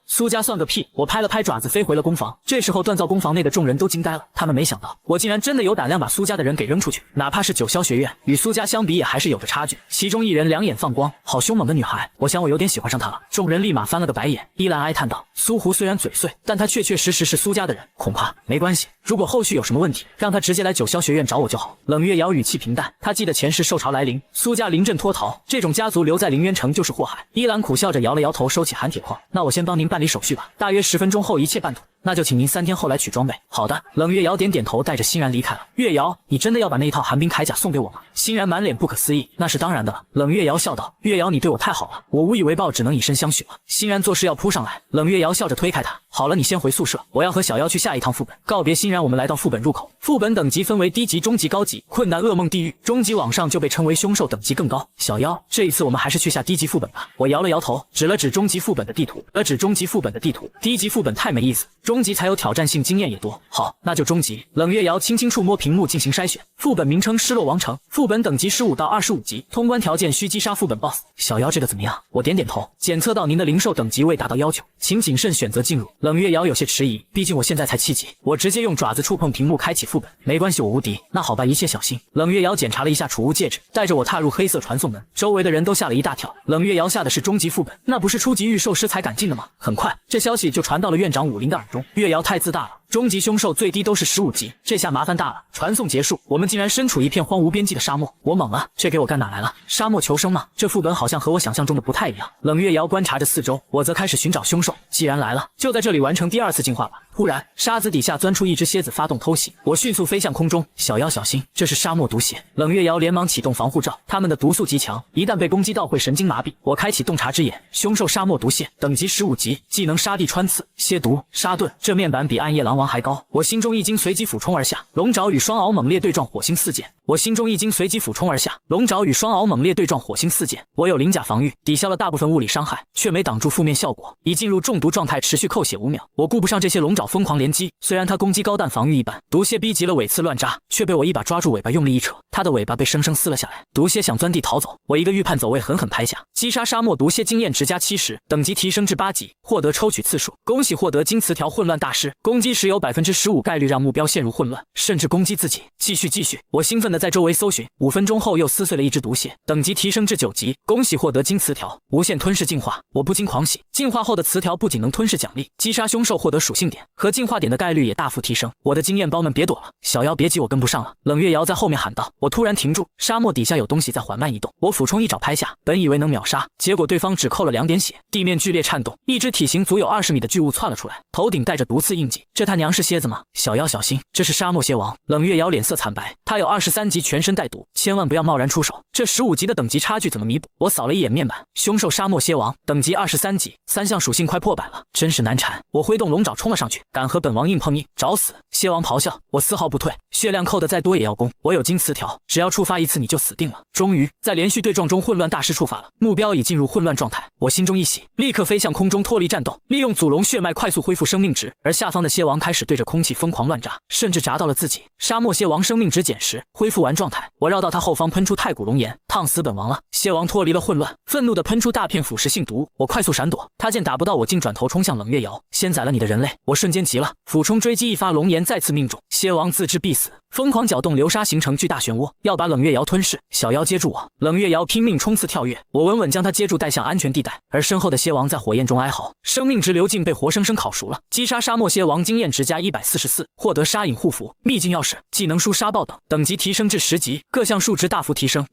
苏家算个屁！我拍了拍爪子飞回了工房。这时候锻造工房内的众人都惊呆了，他们没想到我竟然真的有胆量把苏家的人给扔出去。哪怕是九霄学院，与苏家相比也还是有着差距。其中一人两眼放光，好凶猛的女孩，我想我有点喜欢上她了。众人立马翻了个白眼。依兰哀叹道，苏湖虽然嘴碎，但她确确实实是苏家的人，恐怕没关系，如果后续有什么问题，让她直接来九霄学院找我就好。冷月瑶语气平淡，她记得前世兽潮来临，苏家临阵脱逃，这种家族留在凌渊城就是祸害。依兰苦笑着摇了摇头，收起寒铁矿，那我先帮您办理手续吧，大约10分钟后一切办妥。那就请您3天后来取装备。好的。冷月瑶点点头，带着欣然离开了。月瑶，你真的要把那一套寒冰铠甲送给我吗？欣然满脸不可思议。那是当然的了。冷月瑶笑道，月瑶你对我太好了，我无以为报，只能以身相许了。欣然做事要扑上来，冷月瑶笑着推开他，好了，你先回宿舍，我要和小妖去下一趟副本。告别欣然，我们来到副本入口。副本等级分为低级、中级、高级，困难、噩梦、地狱，中级往上就被称为凶兽，等级更高。小妖，这一次我们还是去下低级副本吧。我摇了摇头，指了指中级副本的地图，低级副本太没意思，中级才有挑战性，经验也多。好，那就中级。冷月瑶轻轻触摸屏幕进行筛选，副本名称失落王城，副本等级15到25级，通关条件需击杀副本 BOSS。小妖这个怎么样？我点点头，检测到您的灵兽等级未达到要求，请谨慎选择进入。冷月瑶有些迟疑，毕竟我现在才7级，我直接用爪子触碰屏幕开启副本，没关系，我无敌。那好吧，一切小心。冷月瑶检查了一下储物戒指，带着我踏入黑色传送门，周围的人都吓了一大跳。冷月瑶下的是中级副本，那不是初级御兽师才敢进的吗？很快，这消息就传到了院长武林的耳中。月瑶太自大了。中级凶兽最低都是15级，这下麻烦大了。传送结束，我们竟然身处一片荒无边际的沙漠，我懵了，这给我干哪来了？沙漠求生吗？这副本好像和我想象中的不太一样。冷月瑶观察着四周，我则开始寻找凶兽。既然来了，就在这里完成第2次进化吧。突然，沙子底下钻出一只蝎子，发动偷袭，我迅速飞向空中。小妖小心，这是沙漠毒蝎。冷月瑶连忙启动防护罩，它们的毒素极强，一旦被攻击到会神经麻痹。我开启洞察之眼，凶兽沙漠毒蝎，等级15级，技能沙地穿刺、蝎毒、沙盾，这面板比暗夜狼王还高。我心中一惊，随即俯冲而下，龙爪与双鳌猛烈对撞，火星4溅。我心中一惊，随即俯冲而下，龙爪与双鳌猛烈对撞，火星4溅。我有鳞甲防御，抵消了大部分物理伤害，却没挡住负面效果，已进入中毒状态，持续扣血5秒。我顾不上这些龙爪疯狂连击，虽然它攻击高但防御一般。毒蝎逼急了，尾刺乱扎，却被我一把抓住尾巴，用力一扯，它的尾巴被生生撕了下来。毒蝎想钻地逃走，我一个预判走位狠狠拍下，击杀沙漠毒蝎，经验值加70，等级提升至8级，获得抽取次数。恭喜获得金词条混乱大师，攻击时有15%概率让目标陷入混乱，甚至攻击自己。继续，我兴奋地在周围搜寻，5分钟后又撕碎了一只毒蝎，等级提升至9级，恭喜获得金词条，无限吞噬进化。我不禁狂喜，进化后的词条不仅能吞噬奖励，击杀凶兽获得属性点和进化点的概率也大幅提升。我的经验包们别躲了，小妖别急，我跟不上了。冷月瑶在后面喊道。我突然停住，沙漠底下有东西在缓慢移动，我俯冲一爪拍下，本以为能秒杀，结果对方只扣了2点血，地面剧烈颤动，一只体型足有20米的巨物窜了出来，头顶带着毒刺印记，这他娘是蝎子吗？小妖小心，这是沙漠蝎王。冷月瑶脸色惨白，他有23级全身带毒，千万不要贸然出手，这15级的等级差距怎么弥补？我扫了一眼面板，凶兽沙漠蝎王，等级23级，3项属性快破100了，真是难缠。我挥动龙爪冲了上去，敢和本王硬碰硬，找死！蝎王咆哮，我丝毫不退，血量扣得再多也要攻，我有金词条，只要触发1次你就死定了。终于在连续对撞中，混乱大师触发了，目标已进入混乱状态，我心中一喜，立刻飞向空中脱离战斗，利用祖龙血脉快速恢复生命值，而下方的蝎王开始对着空气疯狂乱炸，甚至炸到了自己。沙漠蝎王生命值减10，恢复完状态，我绕到他后方喷出太古龙炎，烫死本王了！蝎王脱离了混乱，愤怒地喷出大片腐蚀性毒，我快速闪躲，他见打不到我，竟转头冲向冷月瑶，先宰了你的人类！我瞬间急了，俯冲追击，一发龙炎再次命中，蝎王自知必死，疯狂搅动流沙形成巨大漩涡，要把冷月瑶吞噬。小妖接住我，冷月瑶拼命冲刺跳跃，我稳稳将他接住带向安全地带，而身后的蝎王在火焰中哀嚎，生命值流尽，被活生生烤熟了。击杀沙漠蝎王，经验值加144，获得沙影护符、秘境钥匙、技能书沙暴等，等级提升至10级，各项数值大幅提升。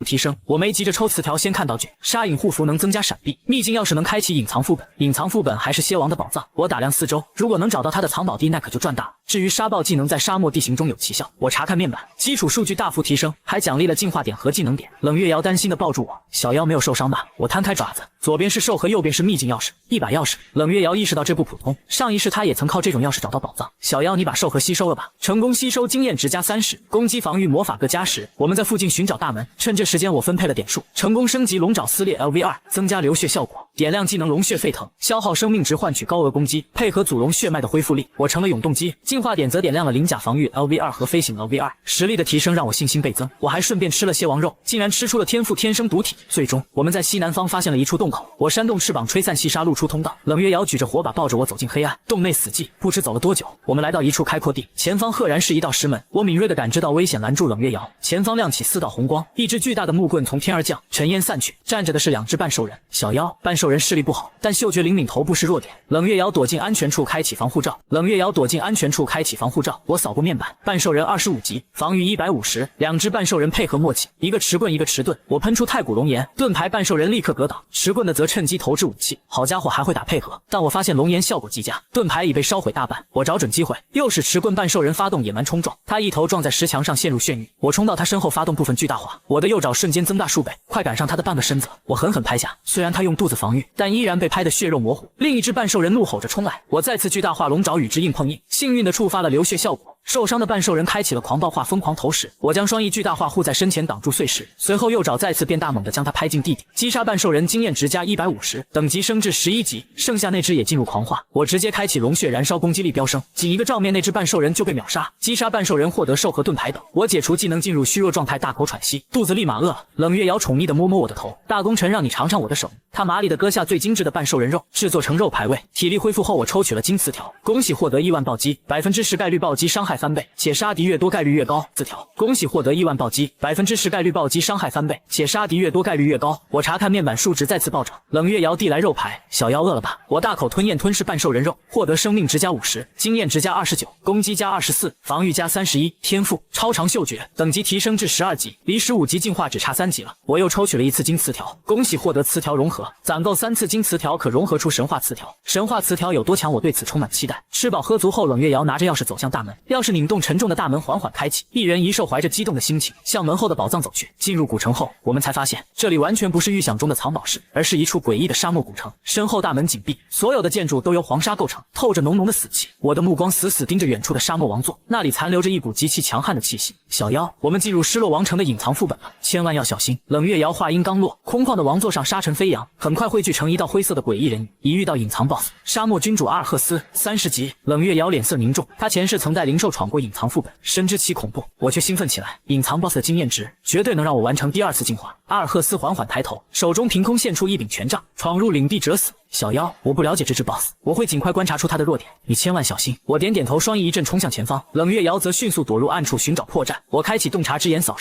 我没急着抽词条，先看道具，沙影护符能增加闪避，秘境钥匙能开启隐藏副本，隐藏副本还是蝎王的宝藏。我打量四周，如果能找到他的藏宝地，那可就赚大了。至于沙暴技能在沙漠地形中有奇效，我查看面板，基础数据大幅提升，还奖励了进化点和技能点。冷月瑶担心地抱住我，小妖没有受伤吧？我摊开爪子，左边是兽和右边是秘境钥匙，一把钥匙。冷月瑶意识到这不普通，上一世他也曾靠这种钥匙找到宝藏。小妖，你把兽核吸收了吧？成功吸收，经验值加30，攻击防御魔法各加10。我们在附近寻找大门，趁这时间我分配了点数，成功升级龙爪撕裂 LV2，增加流血效果，点亮技能龙血沸腾，消耗生命值换取高额攻击，配合祖龙血脉的恢复力，我成了永动机。进化点则点亮了鳞甲防御 LV2 和飞行 LV2，实力的提升让我信心倍增。我还顺便吃了蝎王肉，竟然吃出了天赋天生毒体。最终我们在西南方发现了一处洞口，我扇动翅膀吹散细沙，露出通道。冷月瑶举着火把抱着我走进黑暗，洞内死寂。不知走了多久，我们来到一处开阔地，前方赫然是一道石门。我敏锐地感知到危险，拦住冷月瑶。前方亮起4道红光，一只巨大的木棍从天而降，尘烟散去，站着的是2只半兽人。小妖，半兽人视力不好，但嗅觉灵敏，头部是弱点。冷月瑶躲进安全处，开启防护罩。我扫过面板，半兽人25级，防御150，两只半兽人配合默契，一个持棍一个持盾。我喷出太古龙炎，盾牌半兽人立刻格挡，持棍的则趁机投掷武器。好家伙，还会打配合，但我发现龙炎效果极佳，盾牌已被烧毁大半。我找准机会，又使持棍半兽人发动野蛮冲撞，他一头撞在石墙上，陷入眩晕。我冲到他身后，发动部分巨大化，我的右爪瞬间增大数倍，快赶上他的半个身子。我狠狠拍下，虽然他用肚子防御，但依然被拍得血肉模糊。另一只半兽人怒吼着冲来，我再次巨大化龙爪与之硬碰硬，幸运地触发了流血效果，受伤的半兽人开启了狂暴化，疯狂投石。我将双翼巨大化护在身前挡住碎石，随后右爪再次变大，猛地将他拍进地底。击杀半兽人经验值加150，等级升至11级。剩下那只也进入狂化，我直接开启龙血燃烧，攻击力飙升，仅一个照面那只半兽人就被秒杀。击杀半兽人获得兽和盾牌等。我解除技能进入虚弱状态，大口宠息，肚子立马饿了。冷月瑶宠溺地摸摸我的头，大功臣让你尝尝我的手。他麻利地割下最精致的半兽人肉，制作成肉排位。体力恢复后，我抽取了金词条，恭喜获得亿万暴击，10%概率暴击伤害翻倍，且杀敌越多概率越高。字条，恭喜获得亿万暴击，10%概率暴击伤害翻倍，且杀敌越多概率越高。我查看面板数值再次暴涨。冷月瑶递来肉排，小妖饿了吧？我大口吞咽吞噬半兽人肉，获得生命值加50，经验值加29，攻击加24，防御加31。天赋超长嗅觉，等级提升至12级，离15级进化只差3级了。我又抽取了一次金词条，恭喜获得词条融合，攒够3次金词条可融合出神话词条。神话词条有多强，我对此充满期待。吃饱喝足后，冷月瑶拿着钥匙走向大门，钥匙拧动沉重的大门缓缓开启，一人一兽怀着激动的心情向门后的宝藏走去。进入古城后，我们才发现这里完全不是预想中的藏宝室，而是一处诡异的沙漠古城。身后大门紧闭，所有的建筑都由黄沙构成，透着浓浓的死气。我的目光死死盯着远处的沙漠王座，那里残留着一股极其强悍的气息。小妖，我们进入失落王城的隐藏副本了，千万要小心。冷月瑶话音刚落，空旷的王座上沙尘飞扬，很快汇聚成一道灰色的诡异人影。一遇到隐藏 BOSS 沙漠君主阿尔赫斯，30级。冷月瑶脸色凝重，他前世曾带灵兽闯过隐藏副本，深知其恐怖。我却兴奋起来，隐藏 BOSS 的经验值绝对能让我完成第2次进化。阿尔赫斯缓缓抬头，手中凭空现出一柄权杖，闯入领地折死。小妖，我不了解这只 BOSS， 我会尽快观察出他的弱点，你千万小心。我点点头，双翼一阵冲向前方。冷月瑶则迅速躲入暗处寻找破绽。我开启洞察之眼扫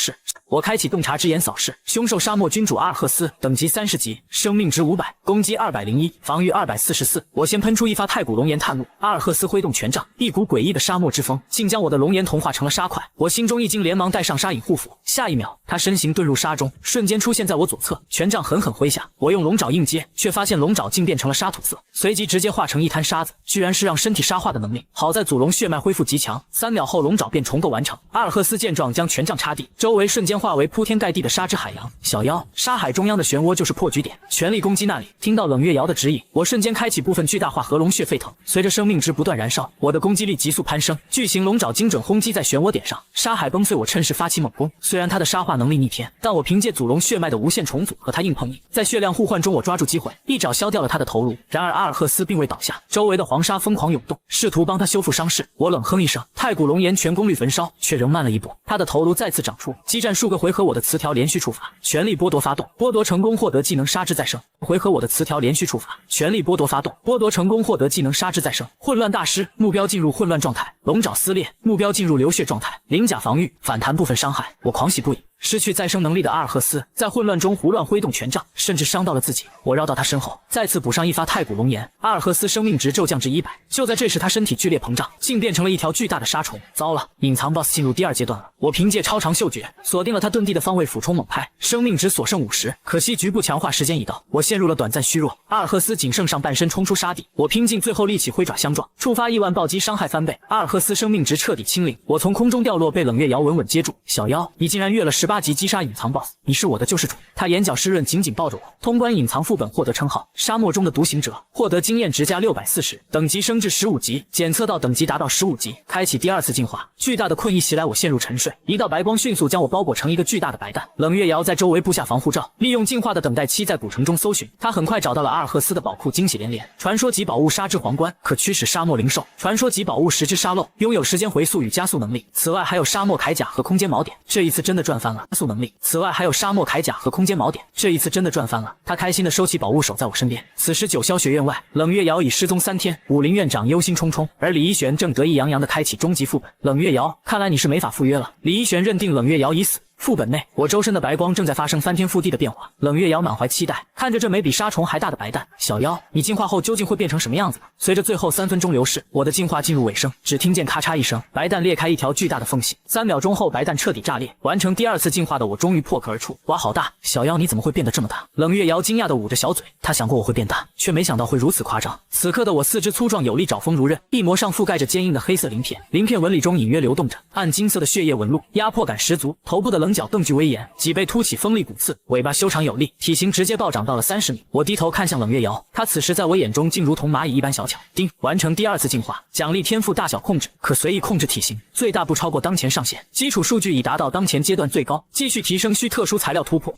视，凶兽沙漠君主阿尔赫斯，等级30级，生命值500，攻击201，防御244。我先喷出一发太古龙炎探路，阿尔赫斯挥动权杖，一股诡异的沙漠之风竟将我的龙炎同化成了沙块。我心中一惊，连忙带上沙影护符。下一秒，他身形遁入沙中，瞬间出现在我左侧，权杖狠狠挥下。我用龙爪应接，却发现龙爪竟变成了沙土色，随即直接化成一滩沙子，居然是让身体沙化的能力。好在祖龙血脉恢复极强，3秒后龙爪便重构完成。阿尔赫斯见状，将权杖插地，周围瞬间化为铺天盖地的沙之海洋。小妖，沙海中央的漩涡就是破局点，全力攻击那里。听到冷月瑶的指引，我瞬间开启部分巨大化，和龙血沸腾，随着生命值不断燃烧，我的攻击力急速攀升。巨型龙爪精准轰击在漩涡点上，沙海崩碎，我趁势发起猛攻。虽然他的沙化能力逆天，但我凭借祖龙血脉的无限重组和他硬碰硬，在血量互换中，我抓住机会，一爪削掉了他的头颅。然而阿尔赫斯并未倒下，周围的黄沙疯狂涌动，试图帮他修复伤势。我冷哼一声，太古龙炎全功率焚烧，却仍慢了一步。他的头颅再次长出，激战数个回合，我的词条连续触发，全力剥夺发动，剥夺成功获得技能杀之再生。回合我的词条连续触发，全力剥夺发动，剥夺成功获得技能杀之再生。混乱大师，目标进入混乱状态，龙爪撕裂，目标进入流血状态，鳞甲防御，反弹部分伤害。我狂喜不已。失去再生能力的阿尔赫斯在混乱中胡乱挥动权杖，甚至伤到了自己。我绕到他身后，再次补上一发太古龙炎。阿尔赫斯生命值骤降至100。就在这时，他身体剧烈膨胀，竟变成了一条巨大的沙虫。糟了，隐藏 BOSS 进入第2阶段了。我凭借超长嗅觉锁定了他遁地的方位，俯冲猛拍，生命值所剩50。可惜局部强化时间已到，我陷入了短暂虚弱。阿尔赫斯仅剩上半身冲出沙地，我拼尽最后力气挥爪相撞，触发亿万暴击，伤害翻倍。阿尔赫斯生命值彻底清零，我从空中掉落，被冷月瑶稳稳接住。小妖，你竟然越了18级击杀隐藏 BOSS， 你是我的救世主。他眼角湿润，紧紧抱着我。通关隐藏副本，获得称号沙漠中的独行者，获得经验值加640，等级升至15级，检测到等级达到15级，开启第2次进化。巨大的困意袭来，我陷入沉睡，一道白光迅速将我包裹成一个巨大的白蛋。冷月瑶在周围布下防护罩，利用进化的等待期在古城中搜寻。他很快找到了阿尔赫斯的宝库，惊喜连连。传说级宝物沙之皇冠，可驱使沙漠灵兽；传说级宝物石之沙漏，拥有时间回溯与加速能力。此外还有沙漠铠甲和空间锚点，这一次真的赚翻了。加速能力。此外还有沙漠铠甲和空间锚点，这一次真的赚翻了。他开心地收起宝物，守在我身边。此时九霄学院外，冷月瑶已失踪3天，武林院长忧心忡忡，而李一璇正得意洋洋地开启终极副本。冷月瑶，看来你是没法赴约了。李一璇认定冷月瑶已死。副本内，我周身的白光正在发生翻天覆地的变化。冷月瑶满怀期待，看着这枚比沙虫还大的白蛋。小妖，你进化后究竟会变成什么样子呢？随着最后3分钟流逝，我的进化进入尾声，只听见咔嚓一声，白蛋裂开一条巨大的缝隙。3秒钟后，白蛋彻底炸裂，完成第2次进化的我终于破壳而出。哇，好大！小妖，你怎么会变得这么大？冷月瑶惊讶地捂着小嘴，她想过我会变大，却没想到会如此夸张。此刻的我四肢粗壮有力，爪锋如刃，翼膜上覆盖着坚硬的黑色鳞片，鳞片纹理中隐约流动着暗金色的血液纹路，压迫感十足。头部的棱角角更具威严，脊背凸起锋利骨刺，尾巴修长有力，体型直接暴涨到了30米。我低头看向冷月瑶，她此时在我眼中竟如同蚂蚁一般小巧。丁，完成第2次进化，奖励天赋大小控制，可随意控制体型，最大不超过当前上限。基础数据已达到当前阶段最高，继续提升需特殊材料突破。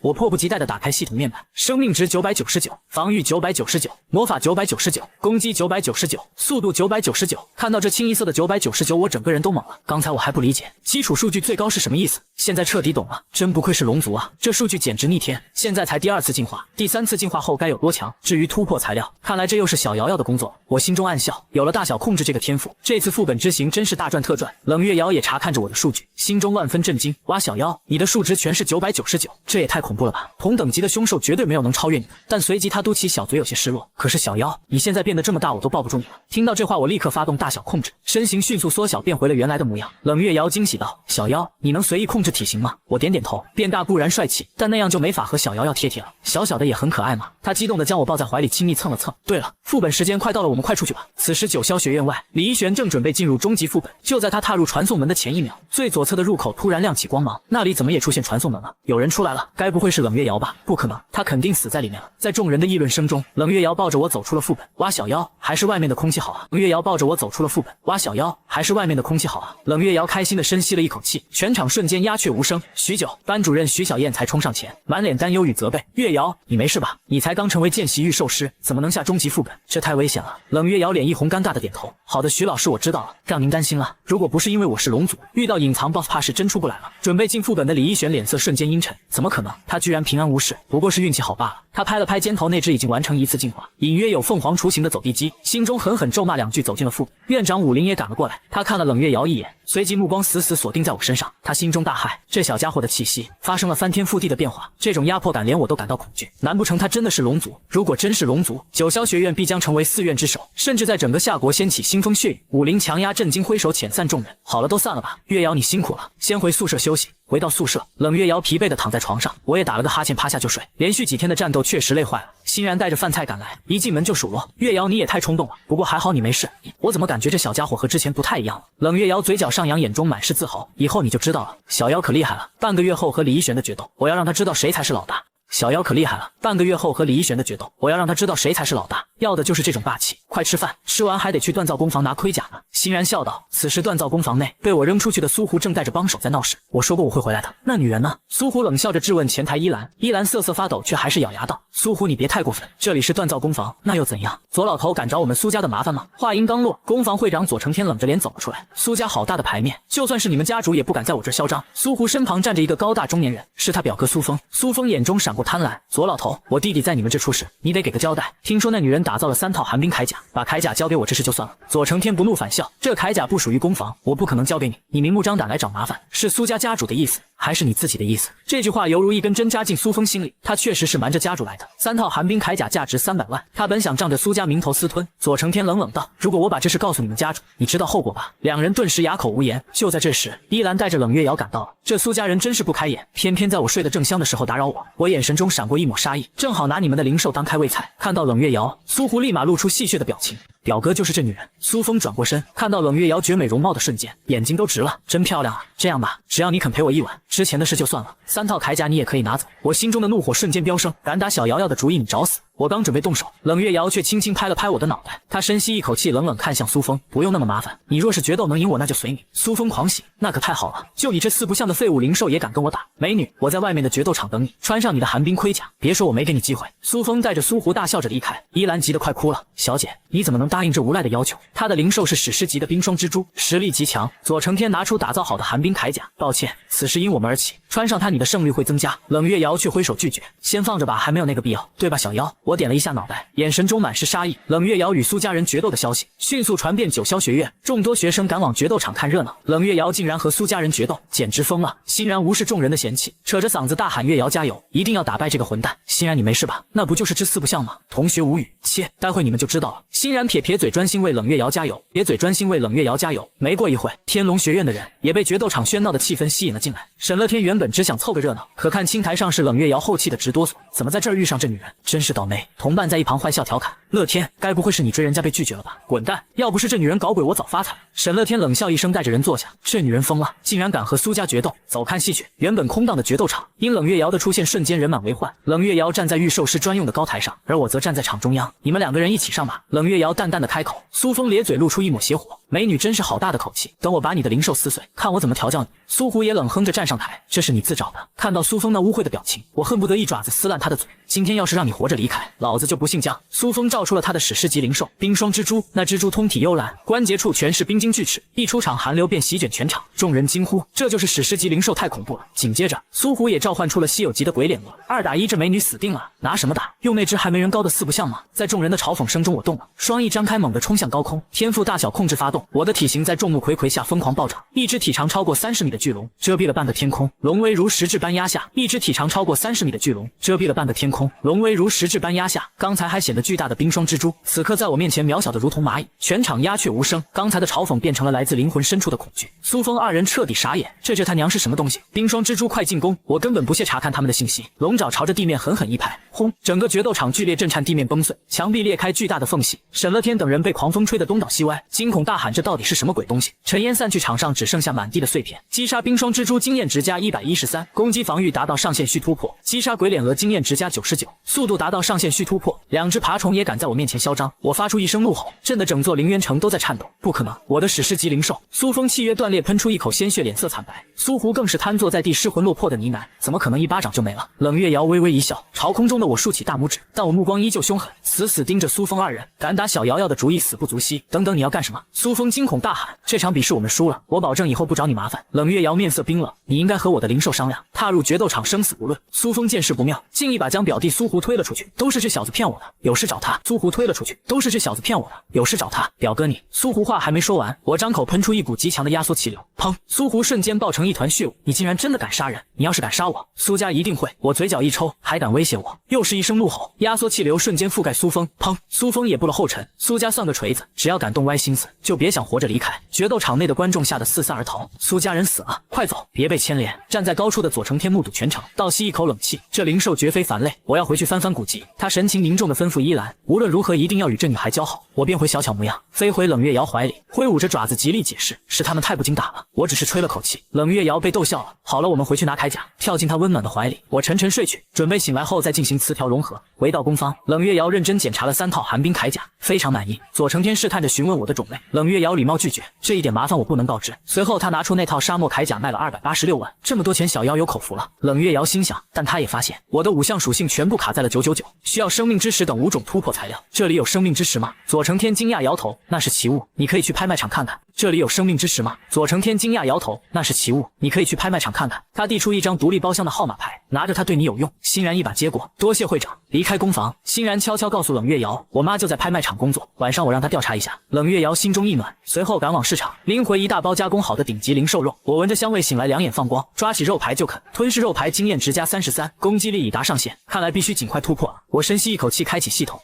我迫不及待地打开系统面板，生命值999，防御999，魔法999，攻击999，速度999。看到这清一色的999，我整个人都懵了。刚才我还不理解基础数据最高是什么意思，现在彻底懂了。真不愧是龙族啊，这数据简直逆天。现在才第2次进化，第3次进化后该有多强？至于突破材料，看来这又是小瑶瑶的工作。我心中暗笑，有了大小控制这个天赋，这次副本之行真是大赚特赚。冷月瑶也查看着我的数据，心中万分震惊。哇，小妖，你的数值全是999，这也太恐怖了吧！同等级的凶兽绝对没有能超越你的。但随即他嘟起小嘴，有些失落。可是小妖，你现在变得这么大，我都抱不住你了。听到这话，我立刻发动大小控制，身形迅速缩小，变回了原来的模样。冷月瑶惊喜道：“小妖，你能随意控制体型吗？”我点点头，变大固然帅气，但那样就没法和小瑶瑶贴贴了。小小的也很可爱嘛。他激动地将我抱在怀里，亲昵蹭了蹭。对了，副本时间快到了，我们快出去吧。此时九霄学院外，李一璇正准备进入终极副本，就在他踏入传送门的前1秒，最左侧的入口突然亮起光芒，那里怎么也出现传送门了？有人出来了，该不会是冷月瑶吧？不可能，他肯定死在里面了。在众人的议论声中，冷月瑶抱着我走出了副本。哇，小妖，还是外面的空气好啊！冷月瑶抱着我走出了副本。哇，小妖，还是外面的空气好啊！冷月瑶开心地深吸了一口气，全场瞬间鸦雀无声。许久，班主任徐小燕才冲上前，满脸担忧与责备：“月瑶，你没事吧？你才刚成为见习御兽师，怎么能下终极副本？这太危险了。”冷月瑶脸一红，尴尬地点头：“好的，徐老师，我知道了，让您担心了。如果不是因为我是龙族，遇到隐藏 BOSS 怕是真出不来了。”准备进副本的李一璇脸色瞬间阴沉，怎么可能？他居然平安无事，不过是运气好罢了。他拍了拍肩头那只已经完成1次进化，隐约有凤凰雏形的走地鸡，心中狠狠咒骂2句，走进了副本。院长武林也赶了过来，他看了冷月瑶一眼，随即目光死死锁定在我身上。他心中大骇，这小家伙的气息发生了翻天覆地的变化，这种压迫感连我都感到恐惧。难不成他真的是龙族？如果真是龙族，九霄学院必将成为4院之首，甚至在整个夏国掀起腥风血雨。武林强压震惊，挥手遣散众人。好了，都散了吧。月瑶，你辛苦了，先回宿舍休息。回到宿舍，冷月瑶疲惫地躺在床上，我也打了个哈欠，趴下就睡。连续几天的战斗确实累坏了，欣然带着饭菜赶来，一进门就数落：“月瑶，你也太冲动了。不过还好你没事。”我怎么感觉这小家伙和之前不太一样了？冷月瑶嘴角上扬，眼中满是自豪：“以后你就知道了，小妖可厉害了。半个月后和李一璇的决斗，我要让他知道谁才是老大。”小妖可厉害了，半个月后和李一璇的决斗，我要让他知道谁才是老大，要的就是这种霸气。快吃饭，吃完还得去锻造工房拿盔甲呢。欣然笑道。此时锻造工房内，被我扔出去的苏胡正带着帮手在闹事。我说过我会回来的，那女人呢？苏胡冷笑着质问前台依兰，依兰瑟瑟发抖，却还是咬牙道：“苏胡，你别太过分，这里是锻造工房，那又怎样？左老头敢找我们苏家的麻烦吗？”话音刚落，工房会长左成天冷着脸走了出来。苏家好大的牌面，就算是你们家主也不敢在我这嚣张。苏胡身旁站着一个高大中年人，是他表哥苏峰。苏峰眼中闪过贪婪，左老头，我弟弟在你们这出事，你得给个交代。听说那女人打造了3套寒冰铠甲，把铠甲交给我这事就算了。左成天不怒反笑，这铠甲不属于工房，我不可能交给你。你明目张胆来找麻烦，是苏家家主的意思，还是你自己的意思？这句话犹如一根针扎进苏峰心里，他确实是瞒着家主来的。3套寒冰铠甲价值300万，他本想仗着苏家名头私吞。左成天冷冷道：“如果我把这事告诉你们家主，你知道后果吧？”两人顿时哑口无言。就在这时，依兰带着冷月瑶赶到了。这苏家人真是不开眼，偏偏在我睡得正香的时候打扰我。我眼神中闪过一抹杀意，正好拿你们的灵兽当开胃菜。看到冷月瑶，苏胡立马露出戏谑的表情。表哥就是这女人。苏峰转过身，看到冷月瑶绝美容貌的瞬间，眼睛都直了，真漂亮啊！这样吧，只要你肯陪我一晚，之前的事就算了，3套铠甲你也可以拿走。我心中的怒火瞬间飙升，敢打小瑶瑶的主意，你找死！我刚准备动手，冷月瑶却轻轻拍了拍我的脑袋。她深吸一口气，冷冷看向苏峰：“不用那么麻烦，你若是决斗能赢我，那就随你。”苏峰狂喜：“那可太好了，就你这四不像的废物灵兽也敢跟我打？美女，我在外面的决斗场等你，穿上你的寒冰盔甲，别说我没给你机会。”苏峰带着苏胡大笑着离开。依兰急得快哭了：“小姐，你怎么能答应这无赖的要求？他的灵兽是史诗级的冰霜蜘蛛，实力极强。”左成天拿出打造好的寒冰铠甲：“抱歉，此事因我们而起，穿上它你的胜率会增加。”冷月瑶却挥手拒绝：“先放着吧，还没有那个必要，对吧，小妖？”我点了一下脑袋，眼神中满是杀意。冷月瑶与苏家人决斗的消息迅速传遍九霄学院，众多学生赶往决斗场看热闹。冷月瑶竟然和苏家人决斗，简直疯了！欣然无视众人的嫌弃，扯着嗓子大喊：“月瑶加油，一定要打败这个混蛋！”欣然，你没事吧？那不就是这四不像吗？同学无语，切，待会你们就知道了。欣然撇嘴，专心为冷月瑶加油，撇嘴专心为冷月瑶加油。没过一会，天龙学院的人也被决斗场喧闹的气氛吸引了进来。沈乐天原本只想凑个热闹，可看青台上是冷月瑶后气的直哆嗦，怎么在这儿遇上这女人，真是倒霉。同伴在一旁坏笑调侃：“乐天，该不会是你追人家被拒绝了吧？滚蛋！要不是这女人搞鬼，我早发财。沈乐天冷笑一声，带着人坐下。这女人疯了，竟然敢和苏家决斗！走，看戏去。原本空荡的决斗场，因冷月瑶的出现，瞬间人满为患。冷月瑶站在御兽师专用的高台上，而我则站在场中央。你们两个人一起上吧。冷月瑶淡淡的开口。苏峰咧嘴露出一抹邪火。美女真是好大的口气，等我把你的灵兽撕碎，看我怎么调教你。苏虎也冷哼着站上台，这是你自找的。看到苏峰那污秽的表情，我恨不得一爪子撕烂他的嘴。今天要是让你活着离开，老子就不姓姜。苏峰召出了他的史诗级灵兽冰霜蜘蛛，那蜘蛛通体幽蓝，关节处全是冰晶锯齿，一出场寒流便席卷全场，众人惊呼，这就是史诗级灵兽，太恐怖了。紧接着，苏虎也召唤出了稀有级的鬼脸鹅，2打1，这美女死定了。拿什么打？用那只还没人高的四不像吗？在众人的嘲讽声中，我动了，双翼张开，猛地冲向高空，天赋大小控制发动，我的体型在众目睽睽下疯狂暴涨，一只体长超过30米的巨龙遮蔽了半个天空，龙威如实质般压下，一只体长超过30米的巨龙遮蔽了半个天空，龙威如实质般压下。刚才还显得巨大的冰霜蜘蛛，此刻在我面前渺小的如同蚂蚁，全场鸦雀无声。刚才的嘲讽变成了来自灵魂深处的恐惧。苏峰二人彻底傻眼，这他娘是什么东西？冰霜蜘蛛快进攻！我根本不屑查看他们的信息，龙爪朝着地面狠狠一拍，轰！整个决斗场剧烈震颤，地面崩碎，墙壁裂开巨大的缝隙。沈乐天等人被狂风吹得东倒西歪，惊恐大喊：这到底是什么鬼东西？尘烟散去，场上只剩下满地的碎片。击杀冰霜蜘蛛经验值加113，攻击防御达到上限需突破。击杀鬼脸鹅经验值加99，速度达到上限需突破。2只爬虫也敢在我面前嚣张！我发出一声怒吼，震得整座凌渊城都在颤抖。不可能，我的史诗级灵兽！苏峰契约断裂，喷出一口鲜血，脸色惨白。苏胡更是瘫坐在地，失魂落魄的呢喃：怎么可能一巴掌就没了？冷月瑶微微一笑，朝空中的我竖起大拇指，但我目光依旧凶狠，死死盯着苏峰二人。敢打小瑶瑶的主意，死不足惜。等等，你要干什么？苏峰惊恐大喊：这场比试我们输了，我保证以后不找你麻烦。冷月瑶面色冰冷：你应该和我的灵兽商量，踏入决斗场生死不论。苏峰见势不妙，竟一把将表弟苏胡推了出去。都是这小子骗我的，有事找他。苏胡推了出去，都是这小子骗我的，有事找他。表哥你。苏胡话还没说完，我张口喷出一股极强的压缩气流，砰！苏胡瞬间爆成一团血雾。你竟然真的敢杀人！你要是敢杀我，苏家一定会……我嘴角一抽，还敢威胁我？又是一声怒吼，压缩气流瞬间覆盖苏峰，砰！苏峰也步了后尘。苏家算个锤子，只要敢动歪心思，就别想活着离开。决斗场内的观众吓得四散而逃。苏家人死了，快走，别被牵连。站在高处的左承天目睹全场，倒吸一口冷气，这灵兽绝非凡类，我要回去翻翻古籍。他神情凝重地吩咐依兰，无论如何一定要与这女孩交好。我变回小巧模样，飞回冷月瑶怀里，挥舞着爪子极力解释，是他们太不经打了，我只是吹了口气。冷月瑶被逗笑了。好了，我们回去拿铠甲，跳进他温暖的怀里。我沉沉睡去，准备醒来后再进行词条融合。回到宫方，冷月瑶认真检查了3套寒冰铠甲，非常满意。左承天试探着询问我的种类，冷月瑶礼貌拒绝，这一点麻烦我不能告知。随后他拿出那套沙漠铠甲，卖了286万，这么多钱小妖有口福了。冷月瑶心想，但他也发现我的5项属性全部卡在了999，需要生命之石等5种突破材料。这里有生命之石吗？左承天惊讶摇头，那是奇物，你可以去拍卖场看看。这里有生命之石吗？左承天惊讶摇头，那是奇物，你可以去拍卖场看看。他递出一张独立包厢的号码牌，拿着它对你有用。欣然一把接过，多谢会长。离开宫房，欣然悄悄告诉冷月瑶，我妈就在拍卖场工作，晚上我让她调查一下。冷月瑶心中一暖，随后赶往市场，拎回一大包加工好的顶级灵兽肉。我闻着香味醒来，两眼放光，抓起肉排就啃。吞噬肉排经验值加33，攻击力已达上限，看来必须尽快突破了。我深吸一口气，开启系统，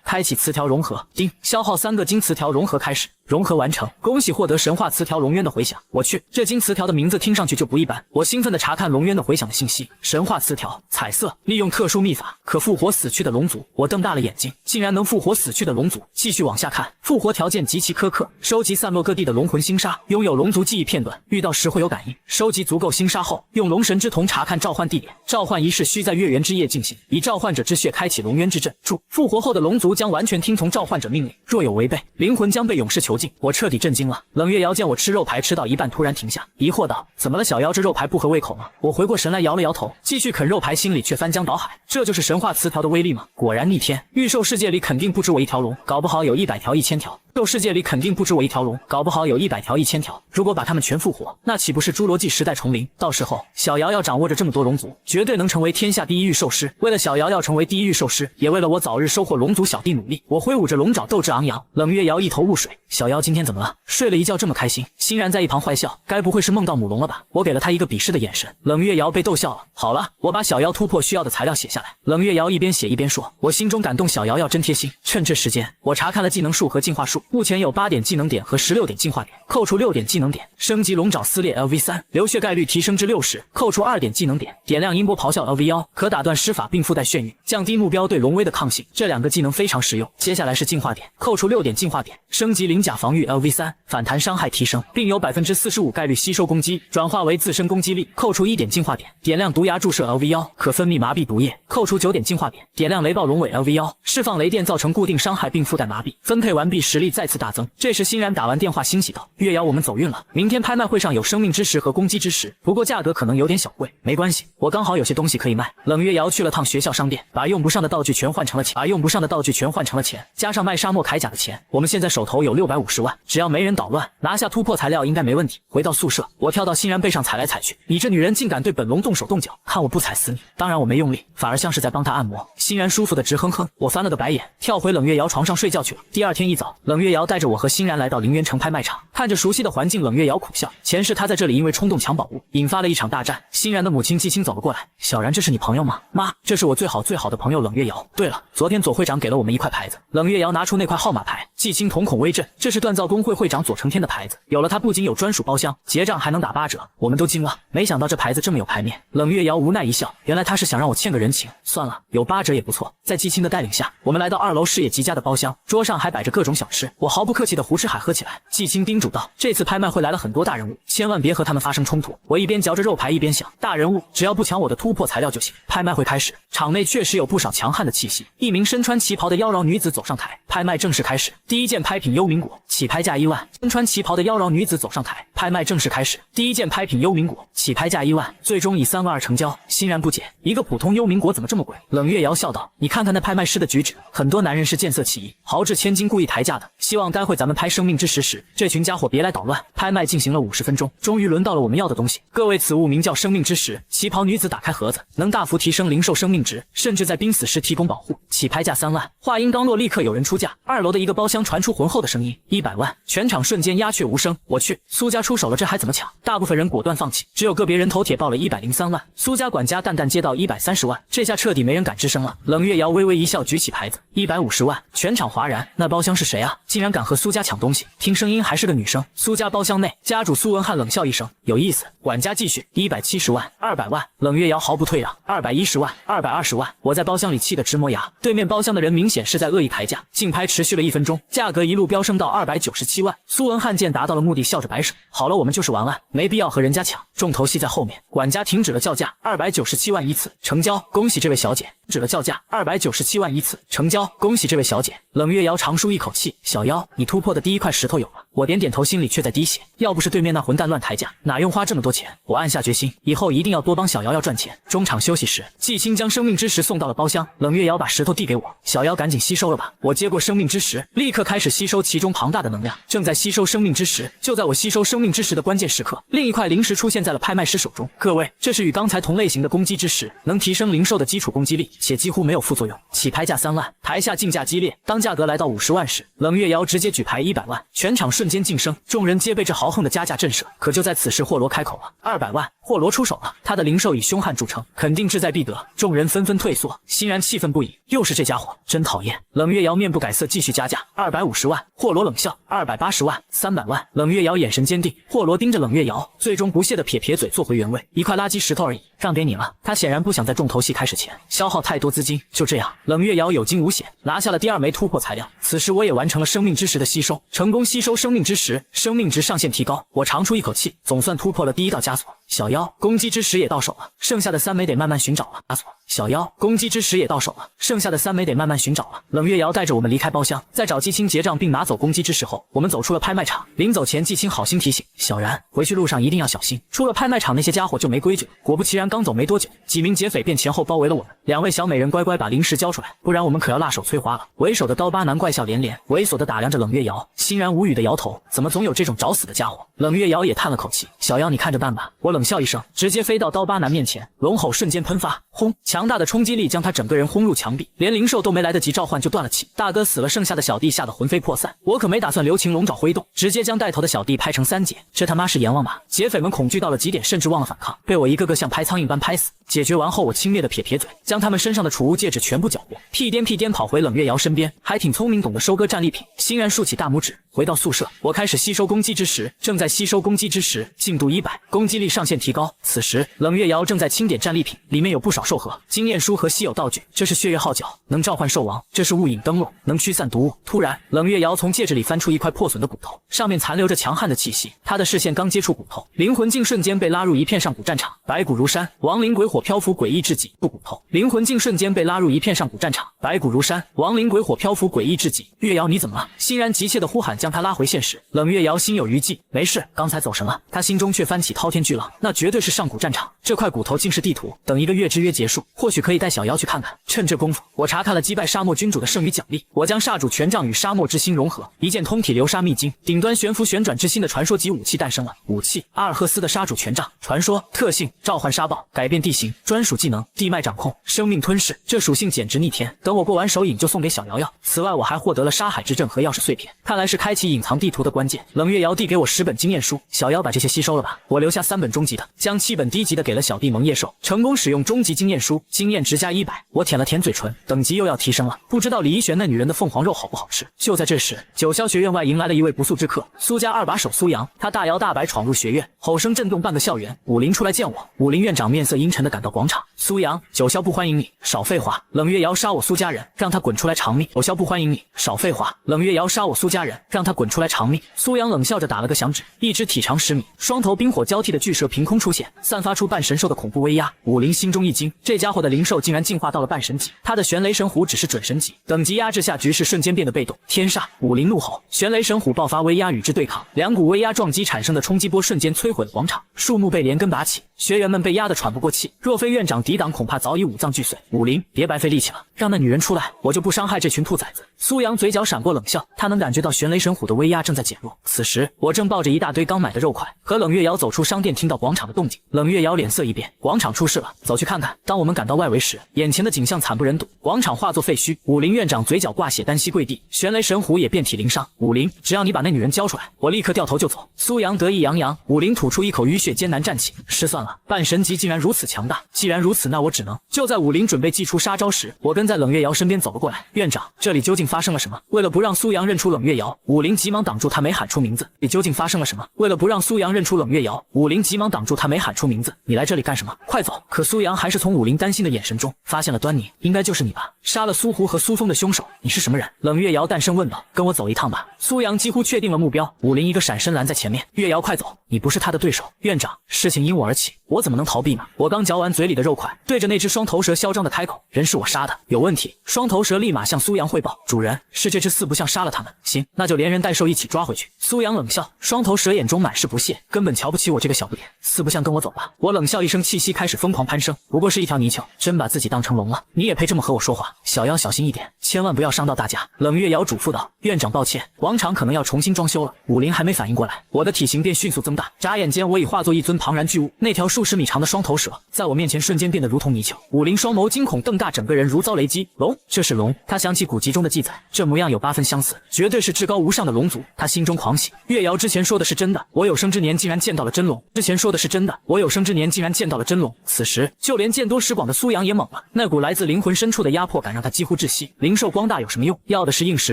开启词条融合，叮，消耗3个金词条融合开始。融合完成，恭喜获得神话词条龙渊的回响。我去，这金词条的名字听上去就不一般。我兴奋地查看龙渊的回响的信息，神话词条，彩色，利用特殊秘法可复活死去的龙族。我瞪大了眼睛，竟然能复活死去的龙族。继续往下看，复活条件极其苛刻，收集散落各地的龙魂星沙，拥有龙族记忆片段，遇到时会有感应。收集足够星沙后，用龙神之瞳查看召唤地点，召唤仪式需在月圆之夜进行，以召唤者之血开启龙渊之阵。注：复活后的龙族将完全听从召唤者命令，若有违背，灵魂将被永世囚禁。我彻底震惊了。冷月瑶见我吃肉排吃到一半，突然停下，疑惑道：怎么了小妖，这肉排不合胃口吗？我回过神来摇了摇头，继续啃肉排，心里却翻江倒海。这就是神话词条的威力吗？果然逆天，御兽世界里肯定不止我一条龙，搞不好有100条1000条。兽世界里肯定不止我一条龙，搞不好有100条1000条。如果把它们全复活，那岂不是侏罗纪时代重临？到时候小瑶瑶掌握着这么多龙族，绝对能成为天下第一御兽师。为了小瑶瑶成为第一御兽师，也为了我早日收获龙族小弟努力，我挥舞着龙爪斗志昂扬。冷月瑶一头雾水，小小妖今天怎么了？睡了一觉这么开心。欣然在一旁坏笑，该不会是梦到母龙了吧？我给了他一个鄙视的眼神。冷月瑶被逗笑了。好了，我把小妖突破需要的材料写下来。冷月瑶一边写一边说，我心中感动，小瑶瑶真贴心。趁这时间，我查看了技能树和进化树，目前有8点技能点和16点进化点，扣除6点技能点，升级龙爪撕裂 LV3，流血概率提升至60，扣除2点技能点，点亮音波咆哮 LV1，可打断施法并附带眩晕，降低目标对龙威的抗性。这2个技能非常实用。接下来是进化点，扣除6点进化点，升级鳞甲防御 LV3，反弹伤害提升，并有 45% 概率吸收攻击，转化为自身攻击力，扣除1点进化点，点亮毒牙注射 LV1，可分泌麻痹毒液，扣除9点进化点，点亮雷暴龙尾 LV1，释放雷电造成固定伤害并附带麻痹，分配完毕实力再次大增。这时欣然打完电话欣喜道，月瑶我们走运了，明天拍卖会上有生命之石和攻击之石，不过价格可能有点小贵，没关系，我刚好有些东西可以卖。冷月瑶去了趟学校商店，把用不上的道具全换成了钱，加上卖沙漠铠甲的钱，我们现在手头有650万，只要没人捣乱，拿下突破材料应该没问题。回到宿舍，我跳到欣然背上踩来踩去，你这女人竟敢对本龙动手动脚，看我不踩死你！当然我没用力，反而像是在帮她按摩。欣然舒服的直哼哼，我翻了个白眼，跳回冷月瑶床上睡觉去了。第二天一早，冷月瑶带着我和欣然来到陵园城拍卖场，看着熟悉的环境，冷月瑶苦笑。前世她在这里因为冲动抢宝物，引发了一场大战。欣然的母亲季青走了过来，小然这是你朋友吗？妈，这是我最好的朋友冷月瑶。对了，昨天左会长给了我们一块牌子。冷月瑶拿出那块号码牌，季青瞳孔微震，这是锻造工会会长左成天的牌子，有了它不仅有专属包厢，结账还能打8折，我们都惊了，没想到这牌子这么有牌面。冷月瑶无奈一笑，原来他是想让我欠个人情，算了，有8折也不错。在季青的带领下，我们来到2楼视野极佳的包厢，桌上还摆着各种小吃，我毫不客气的胡吃海喝起来。季青叮嘱道，这次拍卖会来了很多大人物，千万别和他们发生冲突。我一边嚼着肉排一边想，大人物只要不抢我的突破材料就行。拍卖会开始，场内确实有不少强悍的气息，一名身穿旗袍的妖娆女子走上台，拍卖正式开始。第一件拍品幽冥果，起拍价1万。身穿旗袍的妖娆女子走上台，拍卖正式开始。第一件拍品幽冥果，起拍价1万，最终以3万2成交。欣然不解，一个普通幽冥果怎么这么贵？冷月瑶笑道，你看看那拍卖师的举止，很多男人是见色起意，豪掷千金故意抬价的，希望待会咱们拍生命之石时，这群家伙别来捣乱。拍卖进行了50分钟，终于轮到了我们要的东西。各位，此物名叫生命之石。旗袍女子打开盒子，能大幅提升灵兽生命值，甚至在濒死时提供保护，起拍价3万。话音刚落，立刻有人出价。2楼的一个包厢传出浑厚的声音，100万。全场瞬间鸦雀无声。我去，苏家出手了，这还怎么抢？大部分人果断放弃，只有个别人头铁报了103万。苏家管家淡淡接到130万，这下彻底没人敢吱声了。冷月瑶微微一笑，举起牌子，150万。全场哗然，那包厢是谁啊？竟然敢和苏家抢东西？听声音还是个女生。苏家包厢内，家主苏文翰冷笑一声，有意思。管家继续，170万，200万。冷月瑶毫不退让，210万，220万。我在包厢里气得直磨牙。对面包厢的人明显是在恶意抬价，竞拍持续了1分钟，价格一路飙升到297万。苏文翰见达到了目的，笑着摆手，好了，我们就是玩玩，没必要和人家抢，重头戏在后面。管家停止了叫价，297万一次成交，恭喜这位小姐。止了叫价，297万一次成交，恭喜这位小姐。冷月瑶长舒一口气，小妖，你突破的第一块石头有了。我点点头，心里却在滴血，要不是对面那混蛋乱抬价，哪用花这么多钱？我暗下决心，以后一定要多帮小瑶瑶赚钱。中场休息时，季青将生命之石送到了包厢，冷月瑶把石头递给我，小妖赶紧吸收了吧。我接过生命之石，立刻开始吸收其中庞大的能量，正在吸收生命之石。就在我吸收生命之石的关键时刻，另一块灵石出现在了拍卖师手中。各位，这是与刚才同类型的攻击之石，能提升灵兽的基础攻击力，且几乎没有副作用。起拍价3万，台下竞价激烈，当价格来到50万时，冷月瑶直接举牌100万，全场瞬间晋升，众人皆被这豪横的加价震慑。可就在此时，霍罗开口了，200万。霍罗出手了，他的灵兽以凶悍著称，肯定志在必得。众人纷纷退缩，欣然气愤不已，又是这家伙，真讨厌。冷月瑶面不改色，继续加价，250万。霍罗冷笑，280万，300万。冷月瑶眼神坚定，霍罗盯着冷月瑶，最终不屑地撇撇嘴，坐回原位。一块垃圾石头而已，让给你了。他显然不想在重头戏开始前消耗太多资金。就这样，冷月瑶有惊无险，拿下了第2枚突破材料。此时我也完成了生命之石的吸收，成功吸收生命之石，生命值上限提高。我长出一口气，总算突破了第一道枷锁。小妖，攻击之石也到手了，剩下的3枚得慢慢寻找了。阿索，小妖，攻击之石也到手了，剩下的3枚得慢慢寻找了。冷月瑶带着我们离开包厢，在找季青结账并拿走攻击之石后，我们走出了拍卖场。临走前，季青好心提醒小然，回去路上一定要小心，出了拍卖场那些家伙就没规矩。果不其然，刚走没多久，几名劫匪便前后包围了我们。2位小美人乖乖把灵石交出来，不然我们可要辣手摧花了。为首的刀疤男怪笑连连，猥琐地打量着冷月瑶，欣然无语地摇头，怎么总有这种找死的家伙？冷月瑶也叹了口气，小妖你看着办吧，我冷笑一声，直接飞到刀疤男面前，龙吼瞬间喷发，轰！强大的冲击力将他整个人轰入墙壁，连灵兽都没来得及召唤就断了气。大哥死了，剩下的小弟吓得魂飞魄散。我可没打算留情龙爪挥动，直接将带头的小弟拍成3截。这他妈是阎王吧？劫匪们恐惧到了极点，甚至忘了反抗，被我一个个像拍苍蝇般拍死。解决完后，我轻蔑的撇撇嘴，将他们身上的储物戒指全部缴获，屁颠跑回冷月瑶身边，还挺聪明，懂得收割战利品，欣然竖起大拇指。回到宿舍，我开始吸收攻击之时，正在吸收攻击之时，进度100，攻击力上限提高。此时冷月瑶正在清点战利品，里面有不少兽核、经验书和稀有道具。这是血月号角，能召唤兽王；这是雾影灯笼，能驱散毒物。突然，冷月瑶从戒指里翻出一块破损的骨头，上面残留着强悍的气息。她的视线刚接触骨头，灵魂竟瞬间被拉入一片上古战场，白骨如山，亡灵鬼火漂浮，诡异至极。不骨头，灵魂竟瞬间被拉入一片上古战场，白骨如山，亡灵鬼火漂浮，诡异至极。月瑶，你怎么了？欣然急切的呼喊，将她拉回现实。冷月瑶心有余悸，没事，刚才走神了。她心中却翻起滔天巨浪，那绝对是上古战场。这块骨头竟是地图，等1个月之约结束，或许可以带小妖去看看。趁这功夫，我查看了击败沙漠君主的剩余奖励。我将煞主权杖与沙漠之心融合，一件通体流沙秘境，顶端悬浮旋转之心的传说级武器诞生了。武器：阿尔赫斯的沙主权杖。传说：特性：召唤沙暴，改变地形。专属技能：地脉掌控，生命吞噬。这属性简直逆天，等我过完手瘾就送给小瑶瑶。此外，我还获得了沙海之阵和钥匙碎片，看来是开启隐藏地图的关键。冷月瑶递给我10本经验书，小妖把这些吸收了吧。我留下3本中级的，将7本低级的给了小弟萌叶兽。成功使用中级经验书，经验值加100。我舔了舔嘴唇，等级又要提升了。不知道李一璇那女人的凤凰肉好不好吃。就在这时，九霄学院外迎来了一位不速之客，苏家2把手苏阳。他大摇大摆闯入学院，吼声震动半个校园。武林出来见我。武林院长面色阴沉地赶到广场。苏阳，九霄不欢迎你。少废话，冷月瑶杀我苏家人，让他滚出来偿命。九霄不欢迎你。少废话，冷月瑶杀我苏家人，让他滚出来偿命。苏阳冷笑着打了个响指，一只体长10米、双头冰火交替的巨蛇凭空出现，散发出半神兽的恐怖威压。武林心中一惊，这家伙的灵兽竟然进化到了半神级，他的玄雷神虎只是准神级，等级压制下局势瞬间变得被动。天煞！武林怒吼，玄雷神虎爆发威压与之对抗，两股威压撞击产生的冲击波瞬间摧毁了广场，树木被连根拔起，学员们被压得喘不过气，若非院长抵挡，恐怕早已五脏俱碎。武林，别白费力气了，让那女人出来，我就不伤害这群兔崽子。苏阳嘴角闪过冷笑，他能感觉到玄雷神虎的威压正在减弱。此时，我正抱着一大堆刚买的肉块，和冷月瑶走出商店，听到广场的动静。冷月瑶脸色一变，广场出事了，走去看看。当我们赶到外围时，眼前的景象惨不忍睹，广场化作废墟。武林院长嘴角挂血，单膝跪地，玄雷神虎也遍体鳞伤。武林，只要你把那女人交出来，我立刻掉头就走。苏阳得意洋洋。武林吐出一口淤血，艰难站起。失算了，半神级竟然如此强大，既然如此，那我只能……就在武林准备祭出杀招时，我跟在冷月瑶身边走了过来。院长，这里究竟发生了什么？为了不让苏阳认出冷月瑶，武林急忙挡住他，没喊出名字。你究竟发生了什么？为了不让苏阳认出冷月瑶，武林急忙挡住他，没喊出名字。你来这里干什么？快走！可苏阳还是从武林担心的眼神中发现了端倪，应该就是你吧？杀了苏湖和苏峰的凶手，你是什么人？冷月瑶淡声问道。跟我走一趟吧。苏阳几乎确定了目标，武林一个闪身拦在前面。月瑶，快走！你不是他的对手。院长，事情因我而起，我怎么能逃避呢？我刚嚼完嘴里的肉块，对着那只双头蛇嚣张的开口：人是我杀的，有问题。双头蛇立马向苏阳汇报：主人，是这只四不像杀了他们。行，那就连人带兽一起抓回去。苏阳冷笑，双头蛇眼中满是不屑，根本瞧不起我这个小不点。四不像，跟我走吧。我冷笑一声，气息开始疯狂攀升。不过是一条泥鳅，真把自己当成龙了？你也配这么和我说话？小妖小心一点，千万不要伤到大家。冷月瑶嘱咐道。院长抱歉，广场可能要重新装修了。武林还没反应过来，我的体型便迅速增大，眨眼间我已化作一尊庞然巨物。那条数10米长的双头蛇在我面前瞬间变得如同泥鳅。武林双眸惊恐瞪大，整个人如遭雷击。龙，这是龙。他想起古籍中的记载，这模样有8分相似，绝对是至高无上的龙族。他心中狂喜。月瑶之前说的是真的，我有生之年竟然见到了真龙。之前说的是真的，我有生之年竟然见到了真龙。此时，就连见多识广的苏阳也懵了，那股来自灵魂深处的压迫感让他几乎窒息。灵兽光大有什么用？要的是硬实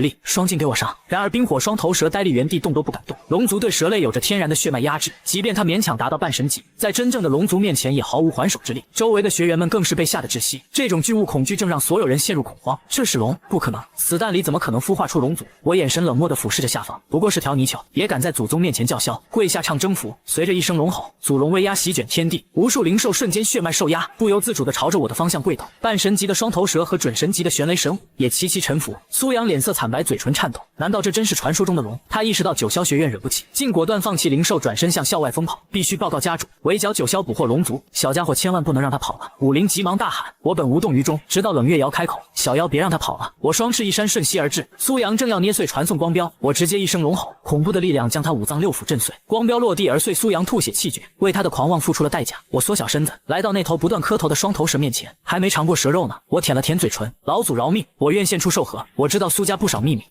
力，双劲给我上！然而冰火双头蛇呆立原地，动都不敢动。龙族对蛇类有着天然的血脉压制，即便他勉强达到半神级，在真正的龙族面前也毫无还手之力。周围的学员们更是被吓得窒息，这种巨物恐惧症让所有人陷入恐慌。这是龙？不可能，死蛋里怎么可能孵化出龙族？我眼神冷漠地俯视着下方，不过是条泥鳅，也敢在祖宗面前叫嚣，跪下唱征服。随着一声龙吼，祖龙威压席卷天地，无数灵兽瞬间血脉受压，不由自主地朝着我的方向跪倒。半神级的双头蛇和准神级的玄雷神虎也齐齐臣服。苏阳脸色惨白，嘴唇颤抖，难道这真是传说中的龙？他意识到九霄学院惹不起，竟果断放弃灵兽，转身向校外疯跑。必须报告家主，围剿九霄捕获龙族，小家伙千万不能让他跑了。武林急忙大喊。我本无动于衷，直到冷月瑶开口：小妖别让他跑了。我双翅一扇瞬息而至，苏阳正要捏碎传送光标，我直接一声龙吼，恐怖的力量将他五脏六腑震碎，光标落地而碎，苏阳吐血气绝。为他的狂妄付出了代价。我缩小身子，来到那头不断磕头的双头蛇面前，还没尝过蛇肉呢。我舔了舔嘴唇，老祖饶命，我愿献出寿盒。我知道苏家不少秘密。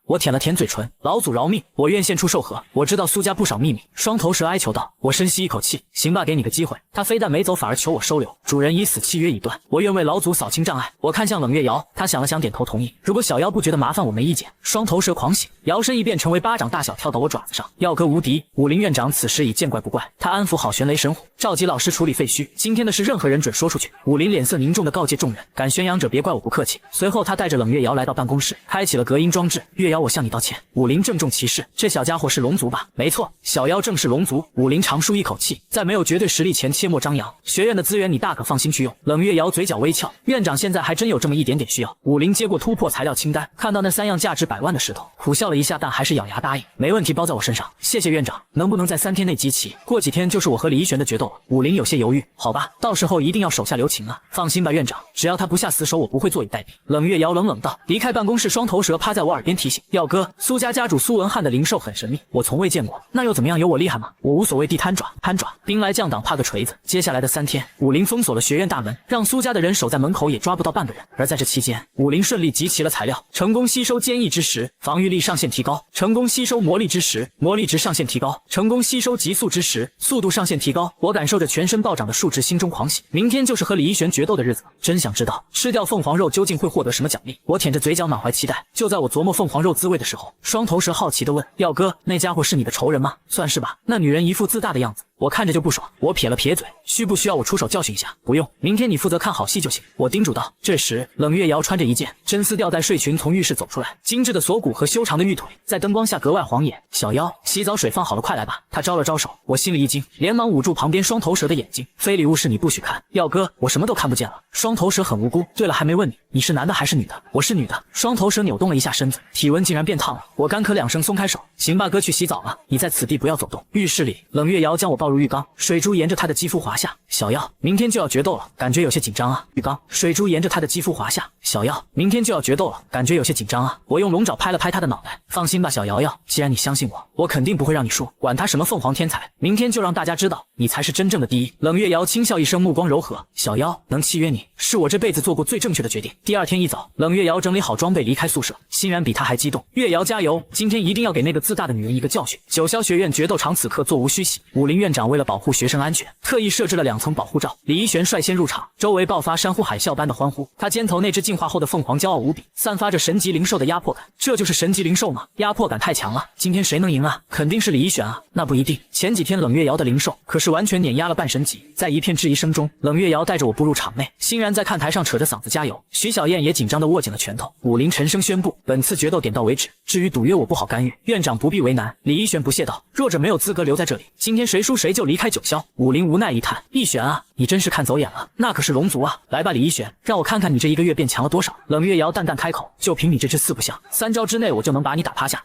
我舔了舔嘴唇，老祖饶命，我愿献出寿盒。我知道苏家不少秘密。双头蛇哀求道。我深吸一口气，行吧，给你个机会。他非但没走，反而求我收留。主人已死，契约已断，我愿为老祖扫清障碍。我看向冷月瑶，他想了想，点头同意。如果小妖不觉得麻烦，我没意见。双头蛇狂喜，摇身一变成为巴掌大小，跳到我爪子上。耀哥无敌。武林院长此时已见怪不怪，他安抚好玄雷神虎，召集老师处理废墟。今天的事，任何人准说出去。武林脸色凝重地告诫众人，敢宣扬者别怪我不客气。随后他带着冷月瑶来到办公室，开启了隔音装置。月瑶，我向你道歉。武林郑重其事，这小家伙是龙族吧？没错，小妖正是龙族。武林长舒一口气，在没有绝对实力前切莫张扬。学院的资源你大可放心去用。冷月瑶嘴角微翘，院长现在还真有这么一点点需要。武林接过突破材料清单，看到那3样价值100万的石头，苦笑了一下，但还是咬牙答应。没问题，包在我身上。谢谢院长，能不能在3天内集齐？过几天就是我和李一璇的决斗了。武林有些犹豫，好吧，到时候一定要手下留情啊。放心吧，院长，只要他不下死手，我不会坐以待毙。冷月瑶冷冷道。离开办公室，双头蛇趴在我耳边提醒，耀哥，苏家家主苏文翰的灵兽很神秘，我从未见过。那又怎么样？有我厉害吗？我无所谓，地摊爪，兵来将挡，怕个锤子。接下来的3天，武林封锁了学院大门，让苏家的人守在门口也抓不到半个人。而在这期间，武林顺利集齐了材料，成功吸收坚毅之石，防御力上限提高；成功吸收魔力之石，魔力值上限提高；成功吸收极速之石，速度上限提高。我感受着全身暴涨的数值，心中狂喜。明天就是和李一璇决斗的日子了，真想知道吃掉凤凰肉究竟会获得什么奖励。我舔着嘴角，满怀期待。就在我琢磨凤凰肉滋味的时候，双头蛇好奇地问：耀哥，那家伙是你的仇人吗？算是吧，那女人一副自大的样子，我看着就不爽。我撇了撇嘴，需不需要我出手教训一下？不用，明天你负责看好戏就行。我叮嘱道。这时，冷月瑶穿着一件真丝吊带睡裙从浴室走出来，精致的锁骨和修长的玉腿在灯光下格外晃眼。小妖，洗澡水放好了，快来吧。她招了招手，我心里一惊，连忙捂住旁边双头蛇的眼睛。非礼勿视，你不许看。耀哥，我什么都看不见了。双头蛇很无辜。对了，还没问你，你是男的还是女的？我是女的。双头蛇扭动了一下身子，体温竟然变烫了。我干咳2声，松开手。行吧，哥去洗澡了，你在此地不要走动。浴室里，冷月瑶将我抱入浴缸，水珠沿着她的肌肤滑下。小妖，明天就要决斗了，感觉有些紧张啊。浴缸，水珠沿着她的肌肤滑下。小妖，明天就要决斗了，感觉有些紧张啊。我用龙爪拍了拍她的脑袋。放心吧，小瑶瑶，既然你相信我，我肯定不会让你输。管他什么凤凰天才，明天就让大家知道你才是真正的第一。冷月瑶轻笑一声，目光柔和。小妖，能契约你，是我这辈子做过最正确的决定。第2天一早，冷月瑶整理好装备离开宿舍，欣然比她还激动。月瑶加油，今天一定要给那个自大的女人一个教训。九霄学院决斗场此刻座无虚席，武林院长为了保护学生安全，特意设置了2层保护罩。李一璇率先入场，周围爆发山呼海啸般的欢呼。他肩头那只进化后的凤凰骄傲无比，散发着神级灵兽的压迫感。这就是神级灵兽吗？压迫感太强了，今天谁能赢啊？肯定是李一璇啊。那不一定，前几天冷月瑶的灵兽可是完全碾压了半神级。在一片质疑声中，冷月瑶带着我步入场内，欣然在看台上扯着嗓子加油。徐小燕也紧张地握紧了拳头。武林沉声宣布，本次决斗点到为止，至于赌约我不好干预，院长不必为难。李一璇不屑道，弱者没有资格留在这里，今天谁输谁就离开九霄。武林无奈一叹，一璇啊，你真是看走眼了，那可是龙族啊。来吧，李一璇，让我看看你这1个月变强了多少。冷月瑶淡淡开口，就凭你这只四不像，3招之内我就能把你打趴下，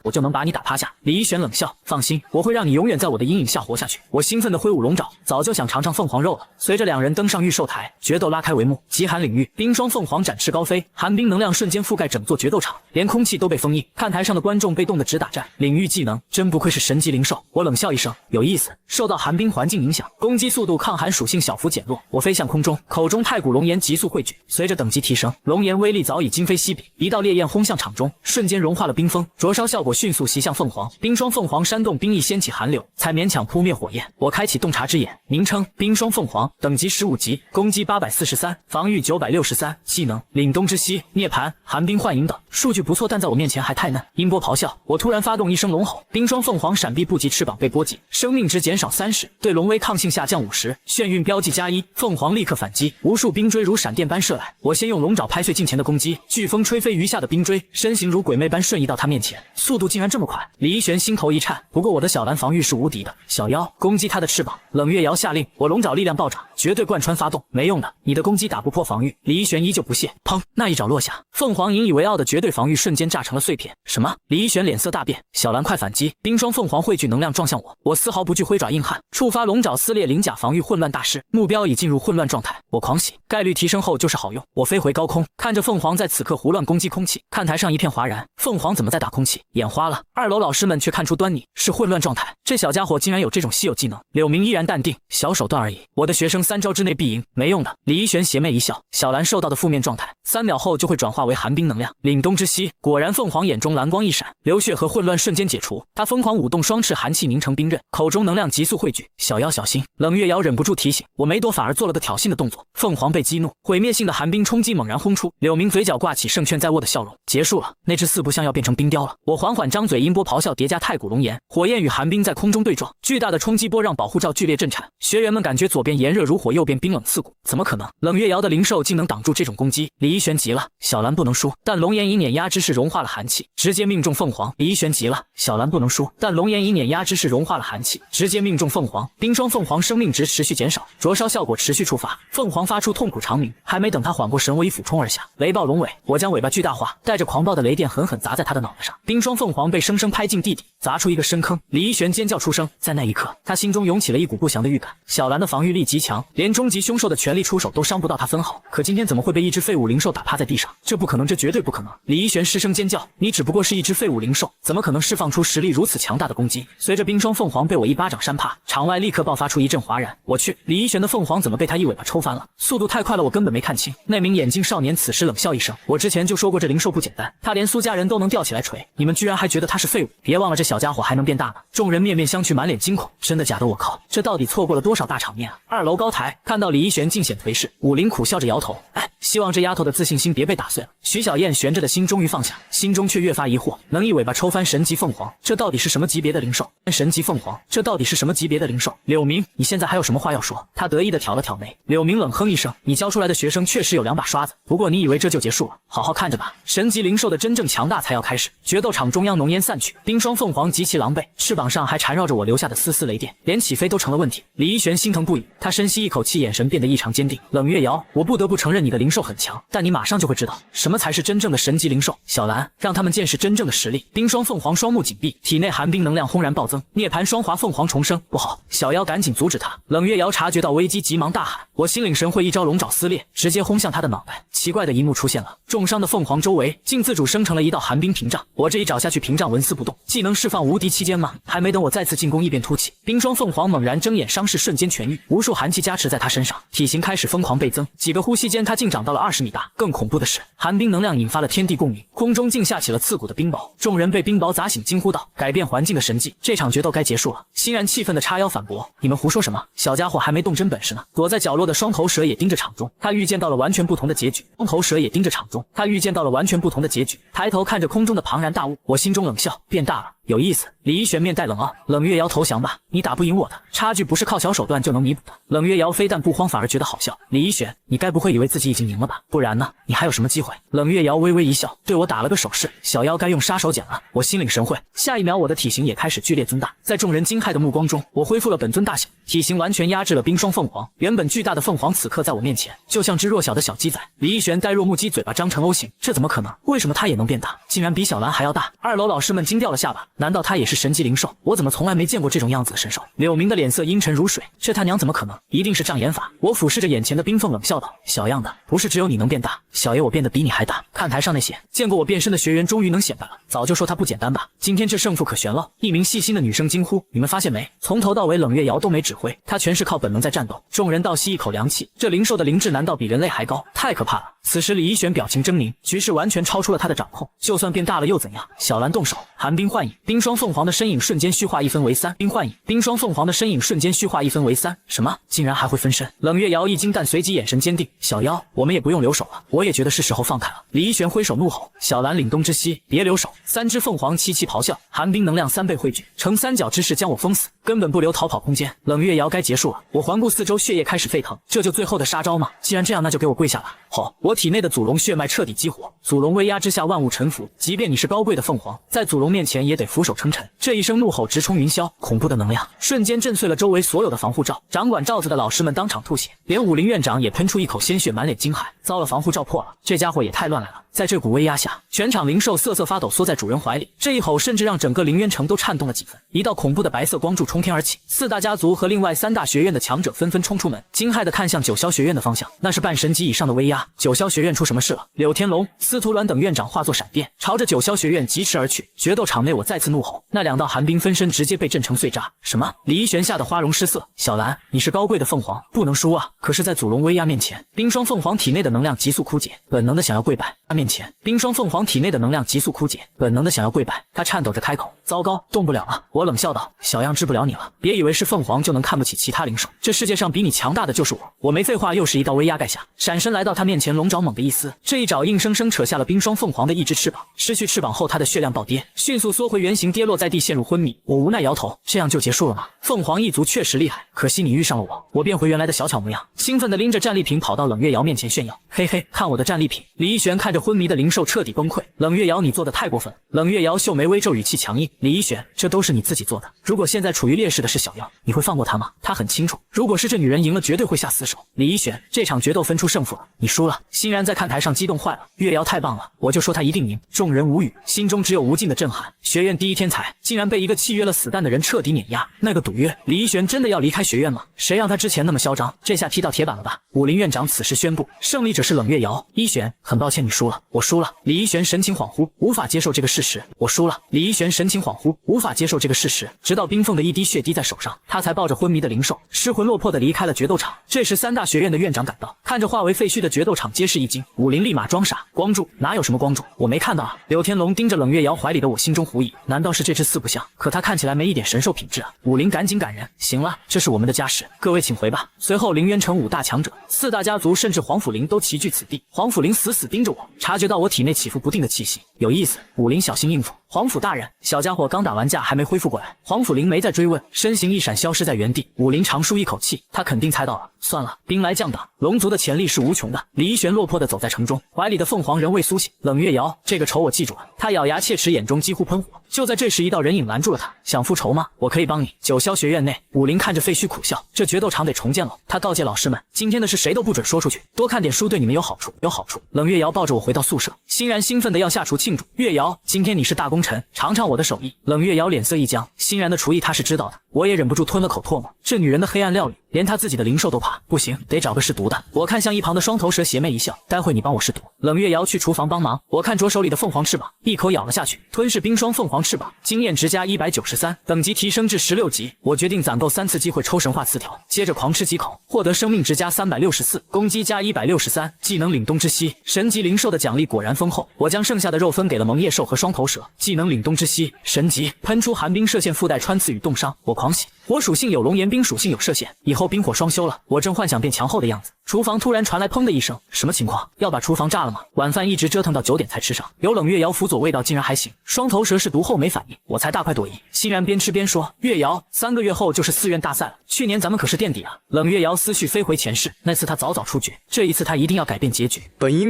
李一璇冷笑，放心，我会让你永远在我的阴影下活下去。我兴奋地挥舞龙爪，早就想尝尝凤凰肉了。随着2人登上御兽台，决斗拉开帷幕。极寒领域，冰霜凤凰展翅高飞，寒冰能量瞬间覆盖整座决斗场，连空气都被封印。看台上的观众被冻得直打颤。领域技能，真不愧是神级灵兽。我冷笑一声，有意思。受到寒冰环境影响，攻击速度抗寒属性小幅减弱。我飞向空中，口中太古龙炎急速汇聚。随着等级提升，龙炎威力早已今非昔比。一道烈焰轰向场中，瞬间融化了冰封，灼烧效果迅速袭向凤凰。冰霜凤凰煽动冰翼掀起寒流，才勉强扑灭火焰。我开启洞察之眼，名称冰霜凤凰，等级15级，攻击843，防御963，技能凛冬之息、涅槃、寒冰幻影等，数据不错，但在我面前还太嫩。音波咆哮，我突然发动一声龙吼，冰霜凤凰闪避不及，翅膀被波及，生命值减少30%，对龙威抗性下降50%，眩晕标记+1，凤凰立刻反击，无数冰锥如闪电般射来。我先用龙爪拍碎近前的攻击，飓风吹飞余下的冰锥，身形如鬼魅般瞬移到他面前，速度竟然这么快。李一璇心头一颤，不过我的小蓝防御是无敌的。小妖，攻击他的翅膀。冷月瑶下令，我龙爪力量暴涨，绝对贯穿发动，没用的，你的攻击打不破防御。李一璇依旧不屑，砰，那一爪落下，凤凰引以为傲的绝对防御瞬间炸成了碎片。什么？李一璇脸色大变，小兰快反击！冰霜凤凰汇聚能量撞向我，我丝毫不惧，挥爪硬汉，触发龙爪撕裂鳞甲防御混乱大师，目标已进入混乱状态。我狂喜，概率提升后就是好用。我飞回高空，看着凤凰在此刻胡乱攻击空气，看台上一片哗然。凤凰怎么在打空气？眼花了。2楼老师们却看出端倪，是混乱状态。这小家伙竟然有这种稀有技能。柳明依然淡定，小手段而已，我的学生3招之内必赢，没用的。李一璇邪魅一笑，小兰受到的负面状态3秒后就会转化为寒冰能量。凛冬之息，果然凤凰眼中蓝光一闪，流血和混乱瞬间解除，他疯狂舞动双翅，寒气凝成冰刃，口中能量急速汇聚。小妖小心！冷月瑶忍不住提醒，我没躲反而做了个挑衅的动作。凤凰被激怒，毁灭性的寒冰冲击猛然轰出，柳明嘴角挂起胜券在握的笑容。结束了，那只4不像要变成冰雕了。我缓缓张嘴，音波咆哮叠加太古龙炎，火焰与寒冰在空中对撞，巨大的冲击波让保护罩剧烈震颤。学员们感觉左边炎热如火，右边冰冷刺骨，怎么可能？冷月瑶的灵兽竟能挡住这种攻击？李一璇急了，小兰不能输，但龙炎以碾压之势融化了寒气，直接命中凤凰。李一璇急了，小兰不能输，但龙炎以碾压之势融化了寒气，直接命中凤凰。冰霜凤凰生命值持续减少，灼烧效果持续触发，凤凰发出痛苦长鸣。还没等他缓过神，我已俯冲而下，雷暴龙尾，我将尾巴巨大化，带着狂暴的雷电狠狠砸在他的脑袋上。冰霜凤凰被生生拍进地底，砸出一个深坑。李一璇尖叫出声，在那一刻，他心中涌起了一股不祥的预感。小兰的防御力极强，连终极凶兽的全力出手都伤不到他分毫，可今天怎么会被一只废物灵兽打趴在地上？这不可能，这绝对不可能！李一璇失声尖叫，你只不过是一只废物灵兽，怎么可能释放出实力如此强大的攻击？随着冰霜凤凰被我一巴掌扇趴，场外立刻爆发出一阵哗然。我去，李一璇的凤凰怎么被他一尾巴抽翻了？速度太快了，我根本没看清。那名眼镜少年此时冷笑一声，我之前就说过这灵兽不简单，他连苏家人都能吊起来锤，你们居然还觉得他是废物？别忘了这小家伙还能变大呢！众人面面相觑，满脸惊恐，真的假的？我靠，这到底错过了多少大场面啊！2楼高台看到李一璇尽显颓势，武林苦笑着摇头，希望这丫头的自信心别被打碎了。徐小燕悬着的心终于放下，心中却越发疑惑，能一尾巴抽翻神级凤凰，这到底是什么级别的灵兽？神级凤凰，这到底是什么级别的灵兽？柳明，你现在还有什么话要说？他得意地挑了挑眉。柳明冷哼一声，你教出来的学生确实有2把刷子，不过你以为这就结束了？好好看着吧，神级灵兽的真正强大才要开始。决斗场中央浓烟散去，冰霜凤凰极其狼狈，翅膀上还缠绕着我留下的丝丝雷电，连起飞都成了问题。李一璇心疼不已，他深吸一口气，眼神变得异常坚定。冷月瑶，我不得不承认你的灵兽很强，但你马上就会知道什么才是真正的神级灵兽。小兰，让他们见识真正的实力。冰霜凤凰双目紧闭，体内寒冰能量轰然暴增，涅槃双华凤凰重生。不好，小妖赶紧阻止他。冷月瑶察觉到危机，急忙大喊，我心领神会，一招龙爪撕裂，直接轰向他的脑袋。奇怪的一幕出现了，重伤的凤凰周围竟自主生成了一道寒冰屏障，我这一爪下去，屏障纹丝不动，技能释放无敌期间吗？还没等我再次进攻，异变突起，冰霜凤凰猛然睁眼，伤势瞬间痊愈，无数寒气加持在他身上，体型开始疯狂倍增，几个呼吸间他竟长到了20米大。更恐怖的是，寒冰能量引发了天地共鸣，空中竟下起了刺骨的冰雹，众人被冰雹砸醒，惊呼道，改变环境的神技，这场决斗该结束了。欣然气愤的叉腰反驳，你们胡说什么？小家伙还没动真本事呢。躲在角落的双头蛇也盯着场中，他预见到了完全不同的结局。双头蛇也盯着场中，他预见到了完全不同的结局。抬头看着空中的庞然大物，我心中冷笑，变大了，有意思。李一璇面带冷傲，冷月瑶投降吧，你打不赢我的，差距不是靠小手段就能弥补的。冷月瑶非但不慌，反而觉得好笑。李一璇，你该不会以为自己已经赢了吧？不然呢？你还有什么机会？冷月瑶微微一笑，对我打了个手势，小妖该用杀手锏了。我心领神会，下一秒我的体型也开始剧烈增大，在众人惊骇的目光中，我恢复了本尊大小，体型完全压制了冰霜凤凰。原本巨大的凤凰此刻在我面前就像只弱小的小鸡仔。李一璇呆若木鸡，嘴巴张成 O 型，这怎么可能？为什么他也能变大？竟然比小兰还要大！2楼老师们惊掉了下巴，难道他也是神级灵兽？我怎么从来没见过这种样子的神兽？柳明的脸色阴沉如水，这他娘怎么可能？一定是障眼法。我俯视着眼前的冰凤冷笑道，小样的，不是只有你能变大，小爷我变得比你还大。看台上那些见过我变身的学员终于能显摆了，早就说他不简单吧，今天这胜负可悬了。一名细心的女生惊呼，你们发现没，从头到尾冷月瑶都没指挥，她全是靠本能在战斗。众人倒吸一口凉气，这灵兽的灵智难道比人类还高？太可怕了。此时李一璇表情狰狞，局势完全超出了他的掌控，就算变大了又怎样？小兰动手，寒冰幻影，冰霜凤凰的身影瞬间虚化1分为3，冰幻影，冰霜凤凰的身影瞬间虚化1分为3，什么？竟然还会分身？冷月瑶一惊，但随即眼神坚定，小妖，我们也不用留手了，我也觉得是时候放开了。李一璇挥手怒吼，小兰凛冬之息，别留手！3只凤凰齐齐咆哮，寒冰能量3倍汇聚，呈三角之势将我封死，根本不留逃跑空间。冷月瑶该结束了，我环顾四周，血液开始沸腾，这就最后的杀招吗？既然这样，那就给我跪下吧！吼！我体内的祖龙血脉彻底激活，祖龙威压之下万物臣服，即便你是高贵的凤凰，在祖龙面前也得俯首称臣。这一声怒吼直冲云霄，恐怖的能量瞬间震碎了周围所有的防护罩。掌管罩子的老师们当场吐血，连武林院长也喷出一口鲜血，满脸惊骇。糟了，防护罩破了，这家伙也太乱来了！在这股威压下，全场灵兽瑟瑟发抖，缩在主人怀里。这一吼甚至让整个凌渊城都颤动了几分。一道恐怖的白色光柱冲天而起，四大家族和另外三大学院的强者纷纷冲出门，惊骇地看向九霄学院的方向。那是半神级以上的威压，九霄学院出什么事了？柳天龙、司徒鸾等院长化作闪电，朝着九霄学院疾驰而去。决斗场内，我再次怒吼，那两道寒冰分身直接被震成碎渣。什么？李一玄吓得花容失色。小兰，你是高贵的凤凰，不能输啊！可是，在祖龙威压面前，冰霜凤凰体内的能量急速枯竭，本能的想要跪拜。面前，冰霜凤凰体内的能量急速枯竭，本能的想要跪拜。他颤抖着开口：“糟糕，动不了了。”我冷笑道：“小样治不了你了，别以为是凤凰就能看不起其他灵兽，这世界上比你强大的就是我。”我没废话，又是一道威压盖下，闪身来到他面前，龙爪猛地一撕，这一爪硬生生扯下了冰霜凤凰的一只翅膀。失去翅膀后，他的血量暴跌，迅速缩回原形，跌落在地，陷入昏迷。我无奈摇头：“这样就结束了吗？凤凰一族确实厉害，可惜你遇上了我，我变回原来的小巧模样。”兴奋地拎着战利品跑到冷月瑶面前炫耀：“嘿嘿，看我的战利品！”李一玄看着昏迷的灵兽彻底崩溃：“冷月瑶，你做的太过分了。”冷月瑶秀眉微皱，语气强硬：“李一玄，这都是你自己做的。如果现在处于劣势的是小妖，你会放过他吗？他很清楚，如果是这女人赢了，绝对会下死手。”李一玄，这场决斗分出胜负了，你输了。欣然在看台上激动坏了：“月瑶太棒了，我就说她一定赢。”众人无语，心中只有无尽的震撼。学院第一天才竟然被一个契约了死蛋的人彻底碾压。那个赌约，李一玄真的要离开学院吗？谁让他之前那么嚣张？这下踢到铁板了吧？武林院长此时宣布，胜利者是冷月瑶。一玄，很抱歉你输了。我输了。李一玄神情恍惚，无法接受这个事实。我输了。李一玄神情恍惚，无法接受这个事实，直到冰凤的一滴血滴在手上，他才抱着昏迷的灵兽，失魂落魄地离开了决斗场。这时三大学院的院长赶到，看着化为废墟的决斗场，皆是一惊。武林立马装傻：“光柱？哪有什么光柱？我没看到啊！”柳天龙盯着冷月瑶怀里的我，心中狐疑：难道是这只四不像？可他看起来没一点神兽品质啊！武林赶紧赶人，行了，这是我们的家事，各位请回吧。随后凌渊城五大强者、四大家族甚至黄甫林都齐聚此地。黄甫林死死盯着我，察觉到我体内起伏不定的气息，有意思。武林小心应付。黄甫大人，小家伙刚打完架还没恢复过来。黄甫林没再追问，身形一闪消失在原地。武林长舒一口气，他肯定猜到了。算了，兵来将挡，龙族的潜力是无穷的。李一玄落魄地走在城中，怀里的凤凰仍未苏醒。冷月瑶，这个仇我记住了。他咬牙切齿，眼中几乎喷火。就在这时，一道人影拦住了他。想复仇吗？我可以帮你。九霄学院内，武林看着废墟苦笑，这决斗场得重建了。他告诫老师们，今天的事谁都不准说出去，多看点书对你们有好处，有好处。冷月瑶抱着我回到宿舍，欣然兴奋地要下厨庆祝。月瑶，今天你是大功臣，尝尝我的手艺。冷月瑶脸色一僵，欣然的厨艺她是知道的，我也忍不住吞了口唾沫。这女人的黑暗料理，连她自己的灵兽都怕。不行，得找个试毒的。我看向一旁的双头蛇邪魅一笑，待会你帮我试毒。冷月瑶去厨房帮忙。我看着手里的凤凰翅膀，一口咬了下去，吞噬冰霜凤凰翅膀，经验值加193，等级提升至16级。我决定攒够3次机会抽神话词条，接着狂吃几口，获得生命值加364，攻击加163，技能凛冬之息。神级灵兽的奖励果然丰厚，我将剩下的肉分给了萌叶兽和双头蛇。技能凛冬之息，神级，喷出寒冰射线，附带穿刺与冻伤。我狂喜，火属性有龙炎，冰属性有射线，以后冰火双修了。我正幻想变强后的样子，厨房突然传来砰的一声，什么情况？要把厨房炸了吗？晚饭一直折腾到9点才吃上，有冷月瑶辅佐，味道竟然还行。双头蛇是毒后没反应，我才大快朵颐。欣然边吃边说：“月瑶，3个月后就是4院大赛了，去年咱们可是垫底啊。”冷月瑶思绪飞回前世，那次他早早出局，这一次他一定要改变结局。本音